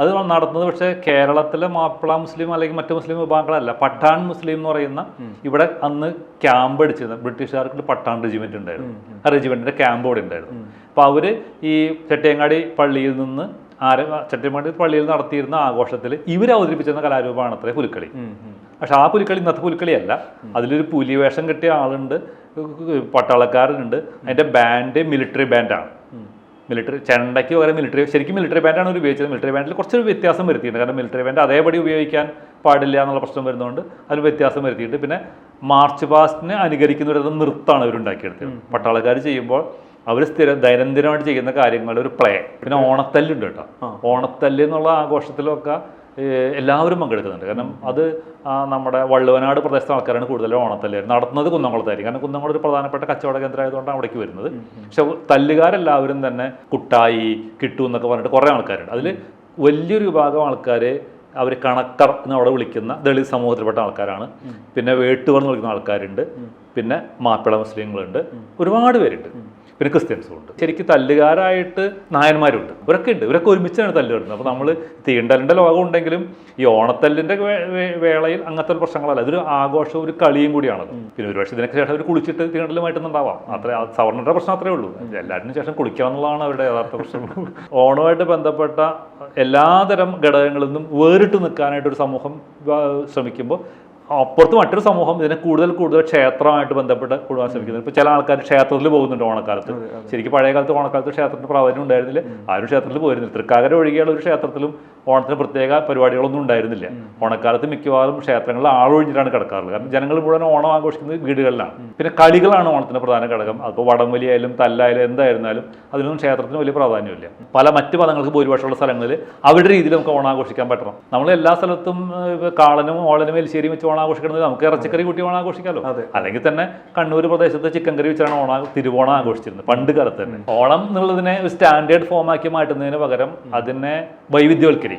അത് നടന്നത് പക്ഷേ കേരളത്തിലെ മാപ്പിള മുസ്ലിം അല്ലെങ്കിൽ മറ്റു മുസ്ലിം വിഭാഗങ്ങളല്ല, പഠാൻ മുസ്ലിം എന്ന് പറയുന്ന ഇവിടെ അന്ന് ക്യാമ്പ് അടിച്ചിരുന്നത് ബ്രിട്ടീഷുകാർക്ക് പഠാൻ റെജിമെന്റ് ഉണ്ടായിരുന്നു. ആ റെജിമെന്റിന്റെ ക്യാമ്പ് ഇവിടെ ഉണ്ടായിരുന്നു. അപ്പോൾ അവര് ഈ ചെട്ടിയങ്ങാടി പള്ളിയിൽ നിന്ന് ചെട്ടിയങ്ങാടി പള്ളിയിൽ നടത്തിയിരുന്ന ആഘോഷത്തിൽ ഇവർ അവതരിപ്പിച്ചിരുന്ന കലാരൂപമാണ് അത്രേ പുലിക്കളി. പക്ഷെ ആ പുലിക്കളി ഇന്നത്തെ പുലിക്കളിയല്ല. അതിലൊരു പുലിവേഷം കെട്ടിയ ആളുണ്ട്, പട്ടാളക്കാരനുണ്ട്, അതിന്റെ ബാൻഡ് മിലിറ്ററി ബാൻഡാണ്. മിലിറ്ററി ചെണ്ടയ്ക്ക് പകരം ശരിക്കും മിലിറ്ററി ബാൻഡാണ് അവർ ഉപയോഗിച്ചത്. മിലിറ്ററി ബാൻഡിൽ കുറച്ചൊരു വ്യത്യാസം വരുത്തിയിട്ടുണ്ട്. കാരണം മിലിറ്ററി ബാൻഡ് അതേപടി ഉപയോഗിക്കാൻ പാടില്ല എന്നുള്ള പ്രശ്നം വരുന്നതുകൊണ്ട് അതിൽ വ്യത്യാസം വരുത്തിയിട്ട് പിന്നെ മാർച്ച് പാസ്റ്റിനെ അനുകരിക്കുന്ന ഒരു നൃത്തമാണ് അവരുണ്ടാക്കിയെടുത്തത്. പട്ടാളക്കാർ ചെയ്യുമ്പോൾ അവർ ദൈനംദിനമായിട്ട് ചെയ്യുന്ന കാര്യങ്ങളുടെ ഒരു പ്ലേ. പിന്നെ ഓണത്തല്ലുണ്ട് കേട്ടോ. ഓണത്തല്ല് എന്നുള്ള ആഘോഷത്തിലൊക്കെ എല്ലാവരും പങ്കെടുക്കുന്നുണ്ട്. കാരണം അത് നമ്മുടെ വള്ളുവനാട് പ്രദേശത്തെ ആൾക്കാരാണ് കൂടുതലും ഓണത്തല്ല് നടത്തുന്നത്. കുന്നംകുളത്തായിരിക്കും. കാരണം കുന്നംകുളം ഒരു പ്രധാനപ്പെട്ട കച്ചവട കേന്ദ്രമായതുകൊണ്ടാണ് അവിടേക്ക് വരുന്നത്. പക്ഷെ തല്ലുകാരെല്ലാവരും തന്നെ കുട്ടായി കിട്ടു എന്നൊക്കെ പറഞ്ഞിട്ട് കുറേ ആൾക്കാരുണ്ട്. അതിൽ വലിയൊരു വിഭാഗം ആൾക്കാർ അവർ കണക്കർ എന്ന് അവിടെ വിളിക്കുന്ന ദളിത് സമൂഹത്തിൽപ്പെട്ട ആൾക്കാരാണ്. പിന്നെ വേട്ടുവർ എന്ന് വിളിക്കുന്ന ആൾക്കാരുണ്ട്. പിന്നെ മാപ്പിള മുസ്ലിങ്ങളുണ്ട്, ഒരുപാട് പേരുണ്ട്. പിന്നെ ക്രിസ്ത്യൻസും ഉണ്ട്. ശരിക്കും തല്ലുകാരായിട്ട് നായന്മാരുണ്ട്. ഇവരൊക്കെ ഉണ്ട്. ഇവരൊക്കെ ഒരുമിച്ചാണ് തല്ല് വരുന്നത്. അപ്പോൾ നമ്മൾ തീണ്ടലിൻ്റെ ലോകം ഉണ്ടെങ്കിലും ഈ ഓണത്തല്ലിൻ്റെ വേളയിൽ അങ്ങനത്തെ ഒരു പ്രശ്നങ്ങളല്ല. ഇതൊരു ആഘോഷവും ഒരു കളിയും കൂടിയാണത്. പിന്നെ ഒരു വർഷത്തിന് ശേഷം അവർ കുളിച്ചിട്ട് തീണ്ടലുമായിട്ടൊന്നുണ്ടാവാം. സവർണരുടെ പ്രശ്നം അത്രേ ഉള്ളൂ. എല്ലാറ്റിനും ശേഷം കുളിക്കുക എന്നുള്ളതാണ് അവരുടെ യഥാർത്ഥ പ്രശ്നം. ഓണവുമായിട്ട് ബന്ധപ്പെട്ട എല്ലാതരം ഘടകങ്ങളിൽ നിന്നും വേറിട്ട് നിൽക്കാനായിട്ടൊരു സമൂഹം ശ്രമിക്കുമ്പോൾ അപ്പുറത്ത് മറ്റൊരു സമൂഹം ഇതിനെ കൂടുതൽ ക്ഷേത്രമായിട്ട് ബന്ധപ്പെട്ട് കൊടുക്കാൻ ശ്രമിക്കുന്നത്. ഇപ്പോൾ ചില ആൾക്കാർ ക്ഷേത്രത്തിൽ പോകുന്നുണ്ട് ഓണക്കാലത്ത്. ശരിക്കും പഴയ കാലത്ത് ഓണക്കാലത്ത് ക്ഷേത്രത്തിന് പ്രാധാന്യം ഉണ്ടായിരുന്നില്ല. ആരും ക്ഷേത്രത്തിൽ പോയിരുന്നില്ല. തൃക്കാക്കര ഒഴികെയുള്ള ഒരു ക്ഷേത്രത്തിലും ഓണത്തിന് പ്രത്യേക പരിപാടികളൊന്നും ഉണ്ടായിരുന്നില്ല. ഓണക്കാലത്ത് മിക്കവാറും ക്ഷേത്രങ്ങളിൽ ആളൊഴിഞ്ഞിട്ടാണ് കിടക്കാറുള്ളത്. കാരണം ജനങ്ങൾ മുഴുവൻ ഓണം ആഘോഷിക്കുന്നത് വീടുകളിലാണ്. പിന്നെ കളികളാണ് ഓണത്തിന് പ്രധാന ഘടകം. അപ്പോൾ വടംവലി ആയാലും തല്ലായാലും എന്തായിരുന്നാലും അതിനൊന്നും ക്ഷേത്രത്തിന് വലിയ പ്രാധാന്യമില്ല. പല മറ്റ് മതങ്ങൾക്ക് ഭൂരിപക്ഷമുള്ള സ്ഥലങ്ങളിൽ അവരുടെ രീതിയിൽ നമുക്ക് ഓണം ആഘോഷിക്കാൻ പറ്റണം. നമ്മൾ എല്ലാ സ്ഥലത്തും കാളനും ഓളനും എലിശ്ശേരിയും വെച്ച് ആഘോഷിക്കുന്നത് നമുക്ക് ഇറച്ചിക്കറി കൂട്ടി ഓണം ആഘോഷിക്കാമല്ലോ. അല്ലെങ്കിൽ തന്നെ കണ്ണൂർ പ്രദേശത്ത് ചിക്കൻ കറി വെച്ചാണ് തിരുവോണം ആഘോഷിച്ചിരുന്നത് പണ്ട് കാലത്ത് തന്നെ. ഓണം എന്നുള്ളതിനെ ഒരു സ്റ്റാൻഡേർഡ് ഫോമാക്കി മാറ്റുന്നതിന് പകരം അതിനെ വൈവിധ്യവൽക്കരിക്കുക.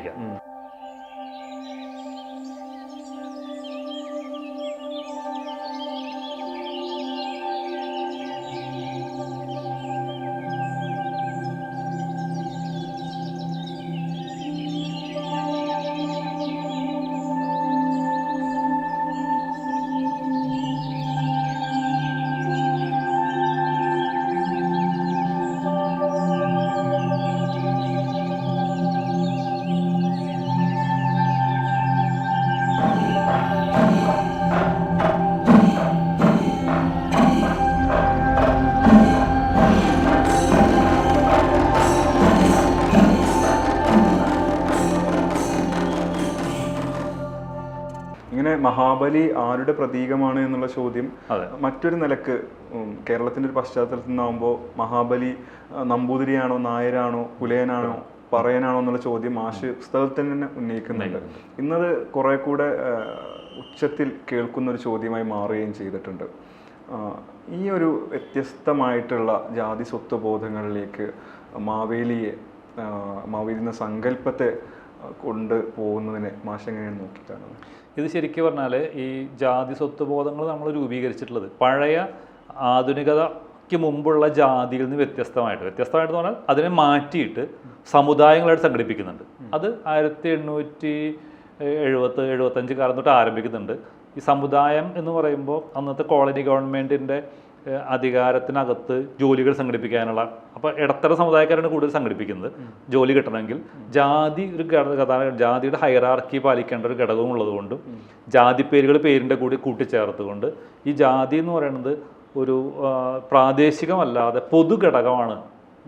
മഹാബലി ആരുടെ പ്രതീകമാണ് എന്നുള്ള ചോദ്യം മറ്റൊരു നിലക്ക് കേരളത്തിന്റെ ഒരു പശ്ചാത്തലത്തിൽ നിന്നാകുമ്പോൾ മഹാബലി നമ്പൂതിരിയാണോ, നായരാണോ, പുലയനാണോ, പറയനാണോ എന്നുള്ള ചോദ്യം മാഷ് പുസ്തകത്തിൽ തന്നെ ഉന്നയിക്കുന്നുണ്ട്. ഇന്നത് കുറെ കൂടെ ഉച്ചത്തിൽ കേൾക്കുന്ന ഒരു ചോദ്യമായി മാറുകയും ചെയ്തിട്ടുണ്ട്. ഈ ഒരു വ്യത്യസ്തമായിട്ടുള്ള ജാതി സ്വത്വബോധങ്ങളിലേക്ക് മാവേലിയെ എന്ന സങ്കല്പത്തെ കൊണ്ട് പോകുന്നതിനെ മാഷ് എങ്ങനെയാണ് നോക്കിക്കാണുന്നത്? ഇത് ശരിക്കും പറഞ്ഞാൽ ഈ ജാതി സ്വത്വബോധങ്ങൾ നമ്മൾ രൂപീകരിച്ചിട്ടുള്ളത് പഴയ ആധുനികതയ്ക്ക് മുമ്പുള്ള ജാതിയിൽ നിന്ന് വ്യത്യസ്തമായിട്ട് പറഞ്ഞാൽ അതിനെ മാറ്റിയിട്ട് സമുദായങ്ങളായിട്ട് സംഘടിപ്പിക്കുന്നുണ്ട്. അത് 1870-75 കാലം തൊട്ട് ആരംഭിക്കുന്നുണ്ട്. ഈ സമുദായം എന്ന് പറയുമ്പോൾ അന്നത്തെ കോളനി ഗവൺമെൻറ്റിൻ്റെ അധികാരത്തിനകത്ത് ജോലികൾ സംഘടിപ്പിക്കാനുള്ള, അപ്പോൾ ഇടത്തര സമുദായക്കാരാണ് കൂടുതൽ സംഘടിപ്പിക്കുന്നത്. ജോലി കിട്ടണമെങ്കിൽ ജാതി ഒരു ജാതിയുടെ ഹൈറാർക്കി പാലിക്കേണ്ട ഒരു ഘടകവും ഉള്ളതുകൊണ്ടും ജാതിപ്പേരുകൾ പേരിൻ്റെ കൂടി കൂട്ടിച്ചേർത്തുകൊണ്ട് ഈ ജാതി എന്ന് പറയുന്നത് ഒരു പ്രാദേശികമല്ലാതെ പൊതു ഘടകമാണ്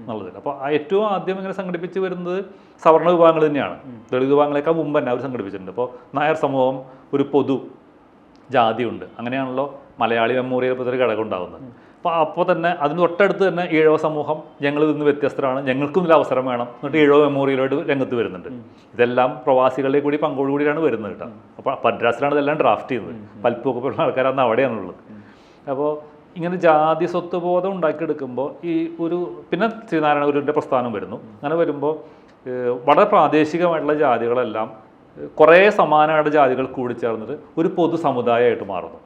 എന്നുള്ളത്. അപ്പോൾ ഏറ്റവും ആദ്യം ഇങ്ങനെ സംഘടിപ്പിച്ച് വരുന്നത് സവർണ വിഭാഗങ്ങൾ തന്നെയാണ്. ദളിത് വിഭാഗങ്ങളെക്കാൾ മുമ്പ് തന്നെ അവർ സംഘടിപ്പിച്ചിട്ടുണ്ട്. അപ്പോൾ നായർ സമൂഹം ഒരു പൊതു ജാതിയുണ്ട്. അങ്ങനെയാണല്ലോ മലയാളി മെമ്മോറിയൽ ഒരു ഘടകം ഉണ്ടാകുന്നത്. അപ്പോൾ തന്നെ അതിന് തൊട്ടടുത്ത് തന്നെ ഈഴവ സമൂഹം ഞങ്ങൾ ഇന്ന് വ്യത്യസ്തരാണ്, ഞങ്ങൾക്കും ഇതിൽ അവസരം വേണം എന്നിട്ട് ഈഴവ മെമ്മോറിയലോട്ട് രംഗത്ത് വരുന്നുണ്ട്. ഇതെല്ലാം പ്രവാസികളുടെ കൂടി പങ്കോടുകൂടിയാണ് വരുന്നത് കേട്ടോ. അപ്പോൾ മദ്രാസിലാണ് ഇതെല്ലാം ഡ്രാഫ്റ്റ് ചെയ്യുന്നത്. പൽപ്പൊക്കെ പോലുള്ള ആൾക്കാരന്ന് അവിടെയാണുള്ളത്. അപ്പോൾ ഇങ്ങനെ ജാതി സ്വത്വബോധം ഉണ്ടാക്കിയെടുക്കുമ്പോൾ ഈ ഒരു പിന്നെ ശ്രീനാരായണ ഗുരുവിൻ്റെ പ്രസ്ഥാനം വരുന്നു. അങ്ങനെ വരുമ്പോൾ വളരെ പ്രാദേശികമായിട്ടുള്ള ജാതികളെല്ലാം കുറേ സമാനമായിട്ട് ജാതികൾ കൂടിച്ചേർന്നിട്ട് ഒരു പൊതു സമുദായമായിട്ട് മാറുന്നു.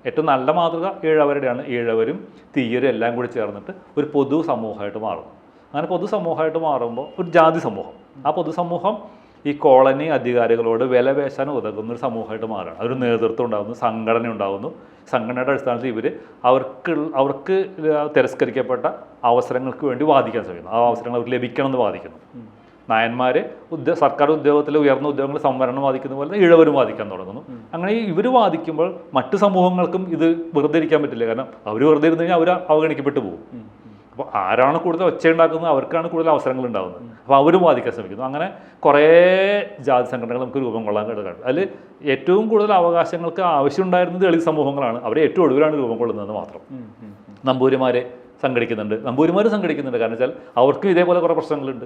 ഏറ്റവും നല്ല മാതൃക ഈഴവരുടെയാണ്. ഈഴവരും തീയരും എല്ലാം കൂടി ചേർന്നിട്ട് ഒരു പൊതു സമൂഹമായിട്ട് മാറുന്നു. അങ്ങനെ പൊതുസമൂഹമായിട്ട് മാറുമ്പോൾ ഒരു ജാതി സമൂഹം, ആ പൊതുസമൂഹം ഈ കോളനി അധികാരികളോട് വില പേശാൻ ഉതകുന്ന ഒരു സമൂഹമായിട്ട് മാറുകയാണ്. ഒരു നേതൃത്വം ഉണ്ടാകുന്നു, സംഘടന ഉണ്ടാകുന്നു. സംഘടനയുടെ അടിസ്ഥാനത്തിൽ ഇവർ അവർക്ക് തിരസ്കരിക്കപ്പെട്ട അവസരങ്ങൾക്ക് വേണ്ടി വാദിക്കാൻ ശ്രമിക്കുന്നു. ആ അവസരങ്ങൾ അവർക്ക് ലഭിക്കണമെന്ന് വാദിക്കുന്നു. നായന്മാർ സർക്കാർ ഉദ്യോഗത്തിൽ ഉയർന്ന ഉദ്യോഗങ്ങൾ സംവരണം വാദിക്കുന്ന പോലെ ഇഴവരും വാദിക്കാൻ തുടങ്ങുന്നു. അങ്ങനെ ഇവർ വാദിക്കുമ്പോൾ മറ്റു സമൂഹങ്ങൾക്കും ഇത് വെറുതെ ഇരിക്കാൻ പറ്റില്ല. കാരണം അവർ വെറുതെ ഇരുന്ന് കഴിഞ്ഞാൽ അവർ അവഗണിക്കപ്പെട്ടു പോകും. അപ്പോൾ ആരാണ് കൂടുതൽ ഒച്ച ഉണ്ടാക്കുന്നത് അവർക്കാണ് കൂടുതൽ അവസരങ്ങൾ ഉണ്ടാകുന്നത്. അപ്പോൾ അവരും വാദിക്കാൻ ശ്രമിക്കുന്നു. അങ്ങനെ കുറേ ജാതി സംഘടനകൾ നമുക്ക് രൂപം കൊള്ളാൻ കഴിയും. അതിൽ ഏറ്റവും കൂടുതൽ അവകാശങ്ങൾക്ക് ആവശ്യമുണ്ടായിരുന്നത് ദളിത് സമൂഹങ്ങളാണ്. അവരെ ഏറ്റവും ഒടുവിലാണ് രൂപം കൊള്ളുന്നതെന്ന് മാത്രം. നമ്പൂരിമാരെ സംഘടിക്കുന്നുണ്ട്, നമ്പൂരിമാർ സംഘടിക്കുന്നുണ്ട്. കാരണം വെച്ചാൽ അവർക്കും ഇതേപോലെ കുറേ പ്രശ്നങ്ങളുണ്ട്.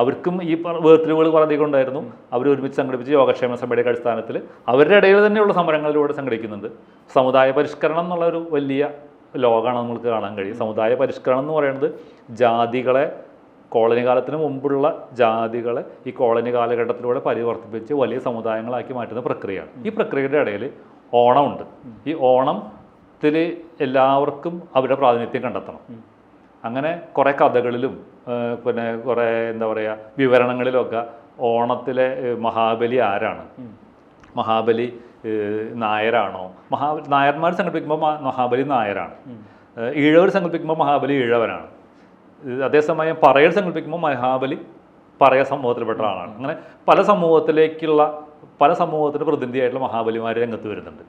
അവർക്കും ഈ വേർതിരിവുകൾ കുറേ അധികം ഉണ്ടായിരുന്നു. അവർ ഒരുമിച്ച് സംഘടിപ്പിച്ച് യോഗക്ഷേമ സഭയുടെ അടിസ്ഥാനത്തിൽ അവരുടെ ഇടയിൽ തന്നെയുള്ള സമരങ്ങളിലൂടെ സംഘടിക്കുന്നുണ്ട്. സമുദായ പരിഷ്കരണം എന്നുള്ള ഒരു വലിയ ലോകമാണ് നമുക്ക് കാണാൻ കഴിയും. സമുദായ പരിഷ്കരണം എന്ന് പറയുന്നത് ജാതികളെ കോളനി കാലത്തിന് മുമ്പുള്ള ജാതികളെ ഈ കോളനി കാലഘട്ടത്തിലൂടെ പരിവർത്തിപ്പിച്ച് വലിയ സമുദായങ്ങളാക്കി മാറ്റുന്ന പ്രക്രിയയാണ്. ഈ പ്രക്രിയയുടെ ഇടയിൽ ഓണമുണ്ട്. ഈ ഓണത്തിൽ എല്ലാവർക്കും അവരുടെ പ്രാതിനിധ്യം കണ്ടെത്തണം. അങ്ങനെ കുറേ കഥകളിലും പിന്നെ കുറേ എന്താ പറയുക വിവരണങ്ങളിലൊക്കെ ഓണത്തിലെ മഹാബലി ആരാണ്, മഹാബലി നായരാണോ, നായന്മാർ സംഘടിപ്പിക്കുമ്പോൾ മഹാബലി നായരാണ്, ഈഴവർ സംഘടിപ്പിക്കുമ്പോൾ മഹാബലി ഈഴവനാണ്, അതേസമയം പറയൽ സംഘടിപ്പിക്കുമ്പോൾ മഹാബലി പറയ സമൂഹത്തിൽപ്പെട്ട ആളാണ്. അങ്ങനെ പല സമൂഹത്തിന് പ്രതിനിധിയായിട്ടുള്ള മഹാബലിമാർ രംഗത്ത് വരുന്നുണ്ട്.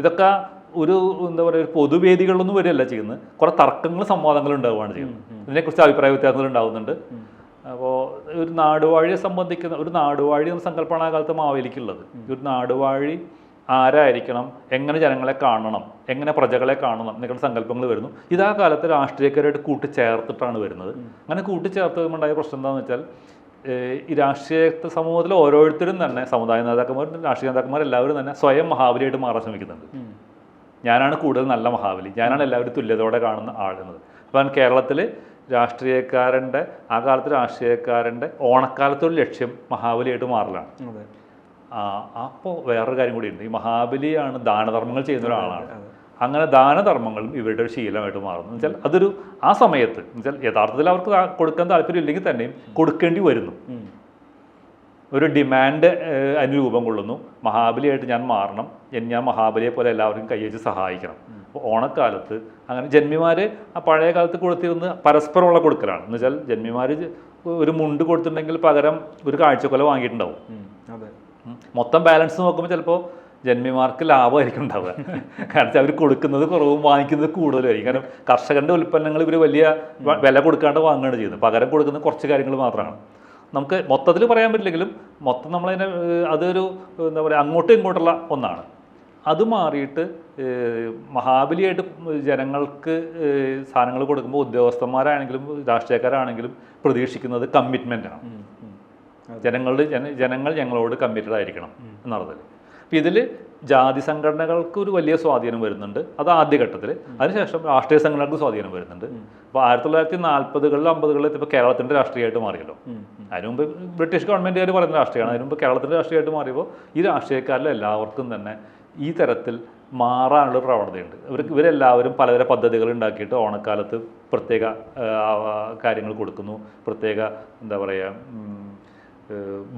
ഇതൊക്കെ ഒരു എന്താ പറയുക ഒരു പൊതുവേദികളിലൊന്നും വരികയല്ല ചെയ്യുന്നത്. കുറേ തർക്കങ്ങളും സംവാദങ്ങളും ഉണ്ടാവുകയാണ് ചെയ്യുന്നത്. ഇതിനെക്കുറിച്ച് അഭിപ്രായ വ്യത്യാസങ്ങൾ ഉണ്ടാകുന്നുണ്ട്. അപ്പോൾ ഒരു നാടുവാഴിയെ സംബന്ധിക്കുന്ന ഒരു നാടുവാഴി എന്ന സങ്കല്പമാണ് ആ കാലത്ത് മാവേലിക്കുള്ളത്. ഒരു നാടുവാഴി ആരായിരിക്കണം, എങ്ങനെ ജനങ്ങളെ കാണണം, എങ്ങനെ പ്രജകളെ കാണണം എന്നൊക്കെയുള്ള സങ്കല്പങ്ങൾ വരുന്നു. ഇതാ കാലത്ത് രാഷ്ട്രീയക്കാരായിട്ട് കൂട്ടിച്ചേർത്തിട്ടാണ് വരുന്നത്. അങ്ങനെ കൂട്ടിച്ചേർത്തുണ്ടായ പ്രശ്നം എന്താണെന്ന് വെച്ചാൽ ഈ രാഷ്ട്രീയ സമൂഹത്തിൽ ഓരോരുത്തരും തന്നെ സമുദായ നേതാക്കന്മാരും രാഷ്ട്രീയ നേതാക്കന്മാരും എല്ലാവരും തന്നെ സ്വയം മഹാബലിയായിട്ട് മാറാൻ ശ്രമിക്കുന്നുണ്ട്. ഞാനാണ് കൂടുതൽ നല്ല മഹാബലി, ഞാനാണ് എല്ലാവരും തുല്യതയോടെ കാണുന്ന ആളുന്നത്. അപ്പം കേരളത്തിൽ രാഷ്ട്രീയക്കാരൻ്റെ ആ കാലത്ത് രാഷ്ട്രീയക്കാരൻ്റെ ഓണക്കാലത്തൊരു ലക്ഷ്യം മഹാബലിയായിട്ട് മാറലാണ്. അപ്പോൾ വേറൊരു കാര്യം കൂടിയുണ്ട്. ഈ മഹാബലിയാണ് ദാനധർമ്മങ്ങൾ ചെയ്യുന്ന ഒരാളാണ്. അങ്ങനെ ദാനധർമ്മങ്ങളും ഇവരുടെ ഒരു ശീലമായിട്ട് മാറുന്നു. എന്നുവെച്ചാൽ അതൊരു ആ സമയത്ത് എന്നുവെച്ചാൽ യഥാർത്ഥത്തിൽ അവർക്ക് കൊടുക്കാൻ താല്പര്യം ഇല്ലെങ്കിൽ തന്നെയും കൊടുക്കേണ്ടി വരുന്നു. ഒരു ഡിമാൻഡ് അതിന് രൂപം കൊള്ളുന്നു. മഹാബലിയായിട്ട് ഞാൻ മാറണം, ഞാൻ മഹാബലിയെ പോലെ എല്ലാവർക്കും കൈവച്ച് സഹായിക്കണം. അപ്പോൾ ഓണക്കാലത്ത് അങ്ങനെ ജന്മിമാർ ആ പഴയ കാലത്ത് കൊടുത്തിരുന്നത് പരസ്പരമുള്ള കൊടുക്കലാണ്. എന്ന് വെച്ചാൽ ജന്മിമാർ ഒരു മുണ്ട് കൊടുത്തിട്ടുണ്ടെങ്കിൽ പകരം ഒരു കാഴ്ചക്കൊല വാങ്ങിയിട്ടുണ്ടാവും. മൊത്തം ബാലൻസ് നോക്കുമ്പോൾ ചിലപ്പോൾ ജന്മിമാർക്ക് ലാഭമായിരിക്കും ഉണ്ടാവുക. കാരണം അവർ കൊടുക്കുന്നത് കുറവും വാങ്ങിക്കുന്നത് കൂടുതലായിരിക്കും. കാരണം കർഷകൻ്റെ ഉൽപ്പന്നങ്ങൾ ഇവർ വലിയ വില കൊടുക്കാണ്ട് വാങ്ങുകയാണ് ചെയ്യുന്നത്. പകരം കൊടുക്കുന്ന കുറച്ച് കാര്യങ്ങൾ മാത്രമാണ്. നമുക്ക് മൊത്തത്തിൽ പറയാൻ പറ്റില്ലെങ്കിലും മൊത്തം നമ്മളതിനെ അതൊരു എന്താ പറയുക അങ്ങോട്ടും ഇങ്ങോട്ടുള്ള ഒന്നാണ്. അത് മാറിയിട്ട് മഹാബലിയായിട്ട് ജനങ്ങൾക്ക് സാധനങ്ങൾ കൊടുക്കുമ്പോൾ ഉദ്യോഗസ്ഥന്മാരാണെങ്കിലും രാഷ്ട്രീയക്കാരാണെങ്കിലും പ്രതീക്ഷിക്കുന്നത് കമ്മിറ്റ്മെൻറ്റാണ്. ജനങ്ങൾ ഞങ്ങളോട് കമ്മിറ്റഡ് ആയിരിക്കണം എന്നർത്ഥത്തിൽ. അപ്പം ഇതിൽ ജാതി സംഘടനകൾക്ക് ഒരു വലിയ സ്വാധീനം വരുന്നുണ്ട്. അത് ആദ്യഘട്ടത്തിൽ. അതിനുശേഷം രാഷ്ട്രീയ സംഘടനകൾക്ക് സ്വാധീനം വരുന്നുണ്ട്. അപ്പോൾ 1940-കളിലും 50-കളിലും എത്തിയപ്പോൾ കേരളത്തിൻ്റെ രാഷ്ട്രീയമായിട്ട് മാറിയല്ലോ. അതിന് മുമ്പ് ബ്രിട്ടീഷ് ഗവൺമെൻറ്റുകാർ പറയുന്ന രാഷ്ട്രീയമാണ്. അതിന് മുമ്പ് കേരളത്തിൻ്റെ രാഷ്ട്രീയമായിട്ട് മാറിയപ്പോൾ ഈ രാഷ്ട്രീയക്കാരിൽ എല്ലാവർക്കും തന്നെ ഈ തരത്തിൽ മാറാനുള്ള പ്രവണതയുണ്ട്. ഇവരെല്ലാവരും പലതരം പദ്ധതികൾ ഉണ്ടാക്കിയിട്ട് ഓണക്കാലത്ത് പ്രത്യേക കാര്യങ്ങൾ കൊടുക്കുന്നു. പ്രത്യേക എന്താ പറയുക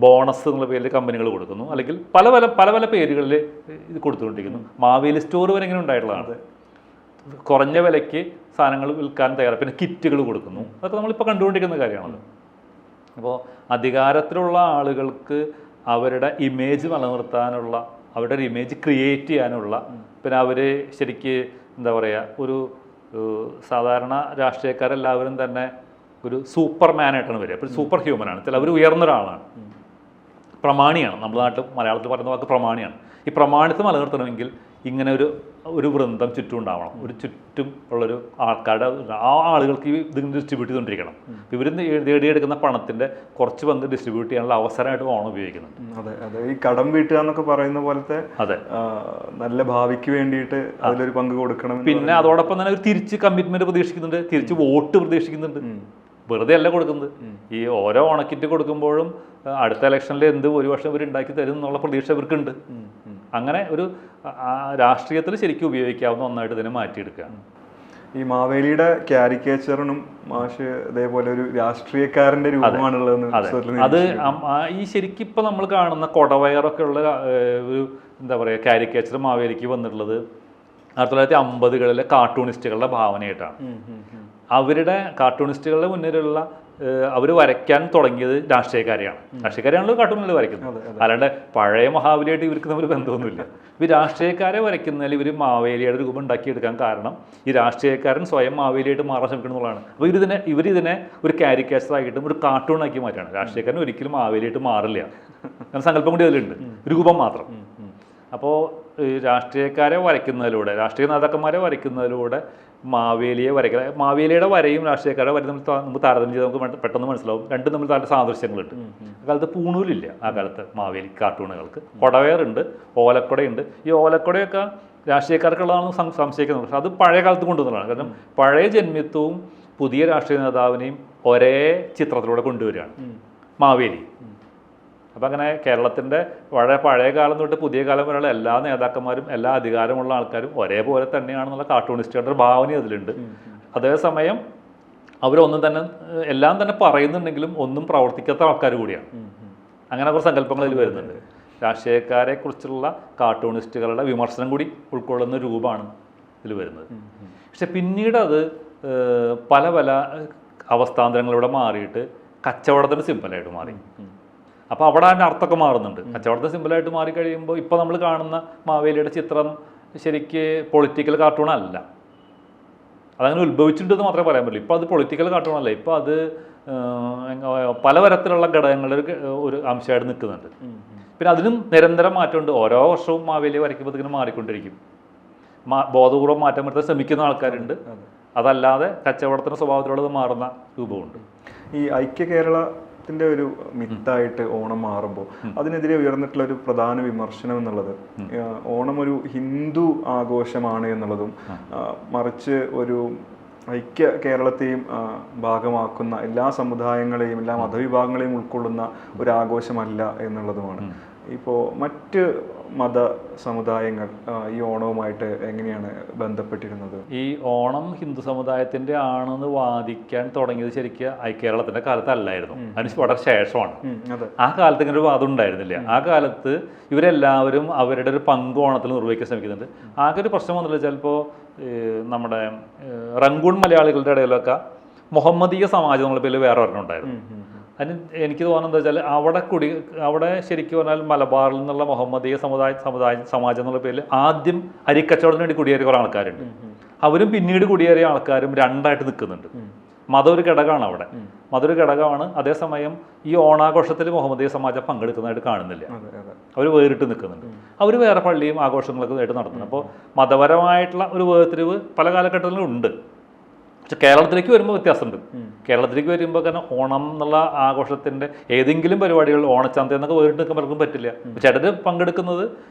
ബോണസ് എന്നുള്ള പേരിൽ കമ്പനികൾ കൊടുക്കുന്നു. അല്ലെങ്കിൽ പല പല പേരുകളിൽ ഇത് കൊടുത്തുകൊണ്ടിരിക്കുന്നു. മാവേലി സ്റ്റോർ വരെ ഇങ്ങനെ ഉണ്ടായിട്ടുള്ളതാണ്. കുറഞ്ഞ വിലയ്ക്ക് സാധനങ്ങൾ വിൽക്കാൻ തയ്യാറാണ്. പിന്നെ കിറ്റുകൾ കൊടുക്കുന്നു. അതൊക്കെ നമ്മളിപ്പോൾ കണ്ടുകൊണ്ടിരിക്കുന്ന കാര്യമാണല്ലോ. അപ്പോൾ അധികാരത്തിലുള്ള ആളുകൾക്ക് അവരുടെ ഇമേജ് നിലനിർത്താനുള്ള, അവരുടെ ഒരു ഇമേജ് ക്രിയേറ്റ് ചെയ്യാനുള്ള, പിന്നെ അവർ ശരിക്ക് എന്താ പറയുക ഒരു സാധാരണ രാഷ്ട്രീയക്കാരെല്ലാവരും തന്നെ ഒരു സൂപ്പർമാനായിട്ടാണ് വരിക. അപ്പോൾ സൂപ്പർ ഹ്യൂമനാണ്. ചില അവർ ഉയർന്നൊരാളാണ്, പ്രമാണിയാണ്. നമ്മുടെ നാട്ടിൽ മലയാളത്തിൽ പറയുന്ന വാക്ക് പ്രമാണിയാണ്. ഈ പ്രമാണിത്വം നിലനിർത്തണമെങ്കിൽ ഇങ്ങനെ ഒരു വൃന്ദം ചുറ്റും ഉണ്ടാവണം. ഒരു ചുറ്റും ഉള്ളൊരു ആൾക്കാരുടെ ആ ആളുകൾക്ക് ഇതിങ്ങനെ ഡിസ്ട്രിബ്യൂട്ട് ചെയ്തുകൊണ്ടിരിക്കണം. ഇവർ നേടിയെടുക്കുന്ന പണത്തിൻ്റെ കുറച്ച് പങ്ക് ഡിസ്ട്രിബ്യൂട്ട് ചെയ്യാനുള്ള അവസരമായിട്ട് ഓണം ഉപയോഗിക്കുന്നുണ്ട്. അതെ അതെ, ഈ കടം വീട്ടുക എന്നൊക്കെ പറയുന്ന പോലത്തെ അതെ നല്ല ഭാവിക്ക് വേണ്ടിയിട്ട് അതിലൊരു പങ്ക് കൊടുക്കണം. പിന്നെ അതോടൊപ്പം തന്നെ ഒരു തിരിച്ച് കമ്മിറ്റ്മെൻറ്റ് പ്രതീക്ഷിക്കുന്നുണ്ട്, തിരിച്ച് വോട്ട് പ്രതീക്ഷിക്കുന്നുണ്ട്. വെറുതെ അല്ല കൊടുക്കുന്നത്. ഈ ഓരോ ഓണക്കിറ്റ് കൊടുക്കുമ്പോഴും അടുത്ത ഇലക്ഷനിൽ എന്ത് ഭൂരിപക്ഷം ഇവർ ഉണ്ടാക്കി തരും എന്നുള്ള പ്രതീക്ഷ ഇവർക്കുണ്ട്. അങ്ങനെ ഒരു രാഷ്ട്രീയത്തിൽ ശരിക്കും ഉപയോഗിക്കാവുന്ന ഒന്നായിട്ട് ഇതിനെ മാറ്റിയെടുക്കുകയാണ്. ഈ മാവേലിയുടെ ക്യാരിക്കേച്ചറിനും മാഷ് ഇതേപോലെ ഒരു രാഷ്ട്രീയക്കാരന്റെ രൂപമാണുള്ളതെന്ന് പുസ്തകത്തിൽ അത് ഈ ശരിക്കും ഇപ്പം നമ്മൾ കാണുന്ന കൊടവയറൊക്കെ ഉള്ള ഒരു എന്താ പറയുക കാരിക്കേച്ചർ മാവേലിക്ക് വന്നിട്ടുള്ളത് 1950-കളിലെ കാർട്ടൂണിസ്റ്റുകളുടെ ഭാവനയായിട്ടാണ്. അവരുടെ കാർട്ടൂണിസ്റ്റുകളുടെ മുന്നിലുള്ള അവർ വരയ്ക്കാൻ തുടങ്ങിയത് രാഷ്ട്രീയക്കാരെയാണ്. രാഷ്ട്രീയക്കാരെയാണല്ലോ കാർട്ടൂണിൽ വരയ്ക്കുന്നത്. അല്ലാണ്ട് പഴയ മഹാബലിയായിട്ട് ഇവർക്ക് തമ്മിൽ ബന്ധമൊന്നുമില്ല. ഈ രാഷ്ട്രീയക്കാരെ വരയ്ക്കുന്നതിൽ ഇവർ മാവേലിയുടെ രൂപം ഉണ്ടാക്കിയെടുക്കാൻ കാരണം ഈ രാഷ്ട്രീയക്കാരൻ സ്വയം മാവേലിയായിട്ട് മാറാൻ ശ്രമിക്കണം എന്നുള്ളതാണ്. അപ്പോൾ ഇവരിതിനെ ഒരു കാരിക്കേച്ചറായിട്ടും ഒരു കാർട്ടൂണാക്കി മാറ്റാണ്. രാഷ്ട്രീയക്കാരൻ ഒരിക്കലും മാവേലിയായിട്ട് മാറില്ല, അങ്ങനെ സങ്കല്പം കൂടി അതിലുണ്ട്, രൂപം മാത്രം. അപ്പോൾ രാഷ്ട്രീയക്കാരെ വരയ്ക്കുന്നതിലൂടെ, രാഷ്ട്രീയ നേതാക്കന്മാരെ വരയ്ക്കുന്നതിലൂടെ മാവേലിയെ വരയ്ക്കുക, മാവേലിയുടെ വരയും രാഷ്ട്രീയക്കാരുടെ വരയും നമുക്ക് താരതമ്യം ചെയ്ത് നമുക്ക് പെട്ടെന്ന് മനസ്സിലാവും. രണ്ടും തമ്മിൽ നല്ല സാദൃശ്യങ്ങളുണ്ട്. ആ കാലത്ത് പൂണൂലില്ല. ആ കാലത്ത് മാവേലി കാർട്ടൂണുകൾക്ക് കൊടവയറുണ്ട്, ഓലക്കൊടയുണ്ട്. ഈ ഓലക്കൊടയൊക്കെ രാഷ്ട്രീയക്കാർക്കുള്ളതാണെന്ന് സംശയിക്കുന്നത്. പക്ഷെ അത് പഴയ കാലത്ത് കൊണ്ടുവന്നതാണ്. കാരണം പഴയ ജന്മിത്വവും പുതിയ രാഷ്ട്രീയ നേതാവിനെയും ഒരേ ചിത്രത്തിലൂടെ കൊണ്ടുവരികയാണ് മാവേലി. അപ്പം അങ്ങനെ കേരളത്തിൻ്റെ വളരെ പഴയ കാലം തൊട്ട് പുതിയ കാലം വരെയുള്ള എല്ലാ നേതാക്കന്മാരും എല്ലാ അധികാരമുള്ള ആൾക്കാരും ഒരേപോലെ തന്നെയാണെന്നുള്ള കാർട്ടൂണിസ്റ്റുകളുടെ ഭാവന അതിലുണ്ട്. അതേസമയം അവരൊന്നും തന്നെ എല്ലാം തന്നെ പറയുന്നുണ്ടെങ്കിലും ഒന്നും പ്രവർത്തിക്കാത്ത ആൾക്കാർ കൂടിയാണ്. അങ്ങനെ കുറച്ച് സങ്കല്പങ്ങൾ ഇതിൽ വരുന്നുണ്ട്. രാഷ്ട്രീയക്കാരെ കുറിച്ചുള്ള കാർട്ടൂണിസ്റ്റുകളുടെ വിമർശനം കൂടി ഉൾക്കൊള്ളുന്ന രൂപമാണ് ഇതിൽ വരുന്നത്. പക്ഷെ പിന്നീട് അത് പല പല അവസ്ഥാന്തരങ്ങളിലൂടെ മാറിയിട്ട് കച്ചവടത്തിൻ്റെ സിമ്പലായിട്ട് മാറി. അപ്പോൾ അവിടെ അതിൻ്റെ അർത്ഥമൊക്കെ മാറുന്നുണ്ട്. കച്ചവടത്തെ സിമ്പിളായിട്ട് മാറിക്കഴിയുമ്പോൾ ഇപ്പോൾ നമ്മൾ കാണുന്ന മാവേലിയുടെ ചിത്രം ശരിക്ക് പൊളിറ്റിക്കൽ കാർട്ടൂണല്ല. അതങ്ങനെ ഉത്ഭവിച്ചിട്ടുണ്ടെന്ന് മാത്രമേ പറയാൻ പറ്റുള്ളൂ. ഇപ്പോൾ അത് പൊളിറ്റിക്കൽ കാർട്ടൂണല്ല. ഇപ്പോൾ അത് പലതരത്തിലുള്ള ഘടകങ്ങളുടെ ഒരു അംശമായിട്ട് നിൽക്കുന്നുണ്ട്. പിന്നെ അതിനും നിരന്തരം മാറ്റമുണ്ട്. ഓരോ വർഷവും മാവേലിയെ വരയ്ക്കുമ്പോൾ ഇതിങ്ങനെ മാറിക്കൊണ്ടിരിക്കും. ബോധപൂർവ്വം മാറ്റം വരുത്താൻ ശ്രമിക്കുന്ന ആൾക്കാരുണ്ട്. അതല്ലാതെ കച്ചവടത്തിൻ്റെ സ്വഭാവത്തിലുള്ളത് മാറുന്ന രൂപമുണ്ട്. ഈ ഐക്യ കേരളത്തിന്റെ ഒരു മിത്തായിട്ട് ഓണം മാറുമ്പോൾ അതിനെതിരെ ഉയർന്നിട്ടുള്ള ഒരു പ്രധാന വിമർശനം എന്നുള്ളത് ഓണം ഒരു ഹിന്ദു ആഘോഷമാണ് എന്നുള്ളതും മറിച്ച് ഒരു ഐക്യ കേരളത്തെയും ഭാഗമാക്കുന്ന എല്ലാ സമുദായങ്ങളെയും എല്ലാ മതവിഭാഗങ്ങളെയും ഉൾക്കൊള്ളുന്ന ഒരു ആഘോഷമല്ല എന്നുള്ളതുമാണ്. ഇപ്പോൾ മറ്റ് മത സമുദായങ്ങൾ ഈ ഓണവുമായിട്ട് എങ്ങനെയാണ് ബന്ധപ്പെട്ടിരുന്നത്? ഈ ഓണം ഹിന്ദു സമുദായത്തിൻ്റെ ആണെന്ന് വാദിക്കാൻ തുടങ്ങിയത് ശരിക്കും കേരളത്തിൻ്റെ കാലത്തല്ലായിരുന്നു. അതിന് വളരെ ശേഷമാണ്. ആ കാലത്ത് ഇങ്ങനെ ഒരു വാദം ഉണ്ടായിരുന്നില്ല. ആ കാലത്ത് ഇവരെല്ലാവരും അവരുടെ ഒരു പങ്ക് ഓണത്തിൽ നിർവഹിക്കാൻ ശ്രമിക്കുന്നുണ്ട്. ആകെ ഒരു പ്രശ്നം വന്നില്ല. ചിലപ്പോൾ നമ്മുടെ റങ്കൂൺ മലയാളികളുടെ ഇടയിലൊക്കെ മുഹമ്മദീയ സമാജം എന്നുള്ള പേരിൽ വേറെ ഒരെണ്ണം ഉണ്ടായിരുന്നു. അതിന് എനിക്ക് തോന്നുന്നത് വെച്ചാൽ അവിടെ ശരിക്കും പറഞ്ഞാൽ മലബാറിൽ നിന്നുള്ള മുഹമ്മദീയ സമാജം എന്നുള്ള പേരിൽ ആദ്യം അരിക്കച്ചവടത്തിന് വേണ്ടി കുടിയേറിയ കുറേ ആൾക്കാരുണ്ട്. അവരും പിന്നീട് കുടിയേറിയ ആൾക്കാരും രണ്ടായിട്ട് നിൽക്കുന്നുണ്ട്. മതം ഒരു ഘടകമാണ് അവിടെ, മതം ഒരു ഘടകമാണ്. അതേസമയം ഈ ഓണാഘോഷത്തിൽ മുഹമ്മദീയ സമാജം പങ്കെടുക്കുന്നതായിട്ട് കാണുന്നില്ല. അവർ വേറിട്ട് നിൽക്കുന്നുണ്ട്. അവർ വേറെ പള്ളിയും ആഘോഷങ്ങളൊക്കെ ആയിട്ട് നടത്തുന്നു. അപ്പോൾ മതപരമായിട്ടുള്ള ഒരു വേർതിരിവ് പല കാലഘട്ടത്തിലും ഉണ്ട്. പക്ഷെ കേരളത്തിലേക്ക് വരുമ്പോൾ വ്യത്യാസമുണ്ട്. കേരളത്തിലേക്ക് വരുമ്പോൾ കാരണം ഓണം എന്നുള്ള ആഘോഷത്തിൻ്റെ ഏതെങ്കിലും പരിപാടികൾ ഓണച്ചന്ത എന്നൊക്കെ വേറിട്ട് നിൽക്കാൻ പലർക്കും പറ്റില്ല. ചിലർ പങ്കെടുക്കുന്നത്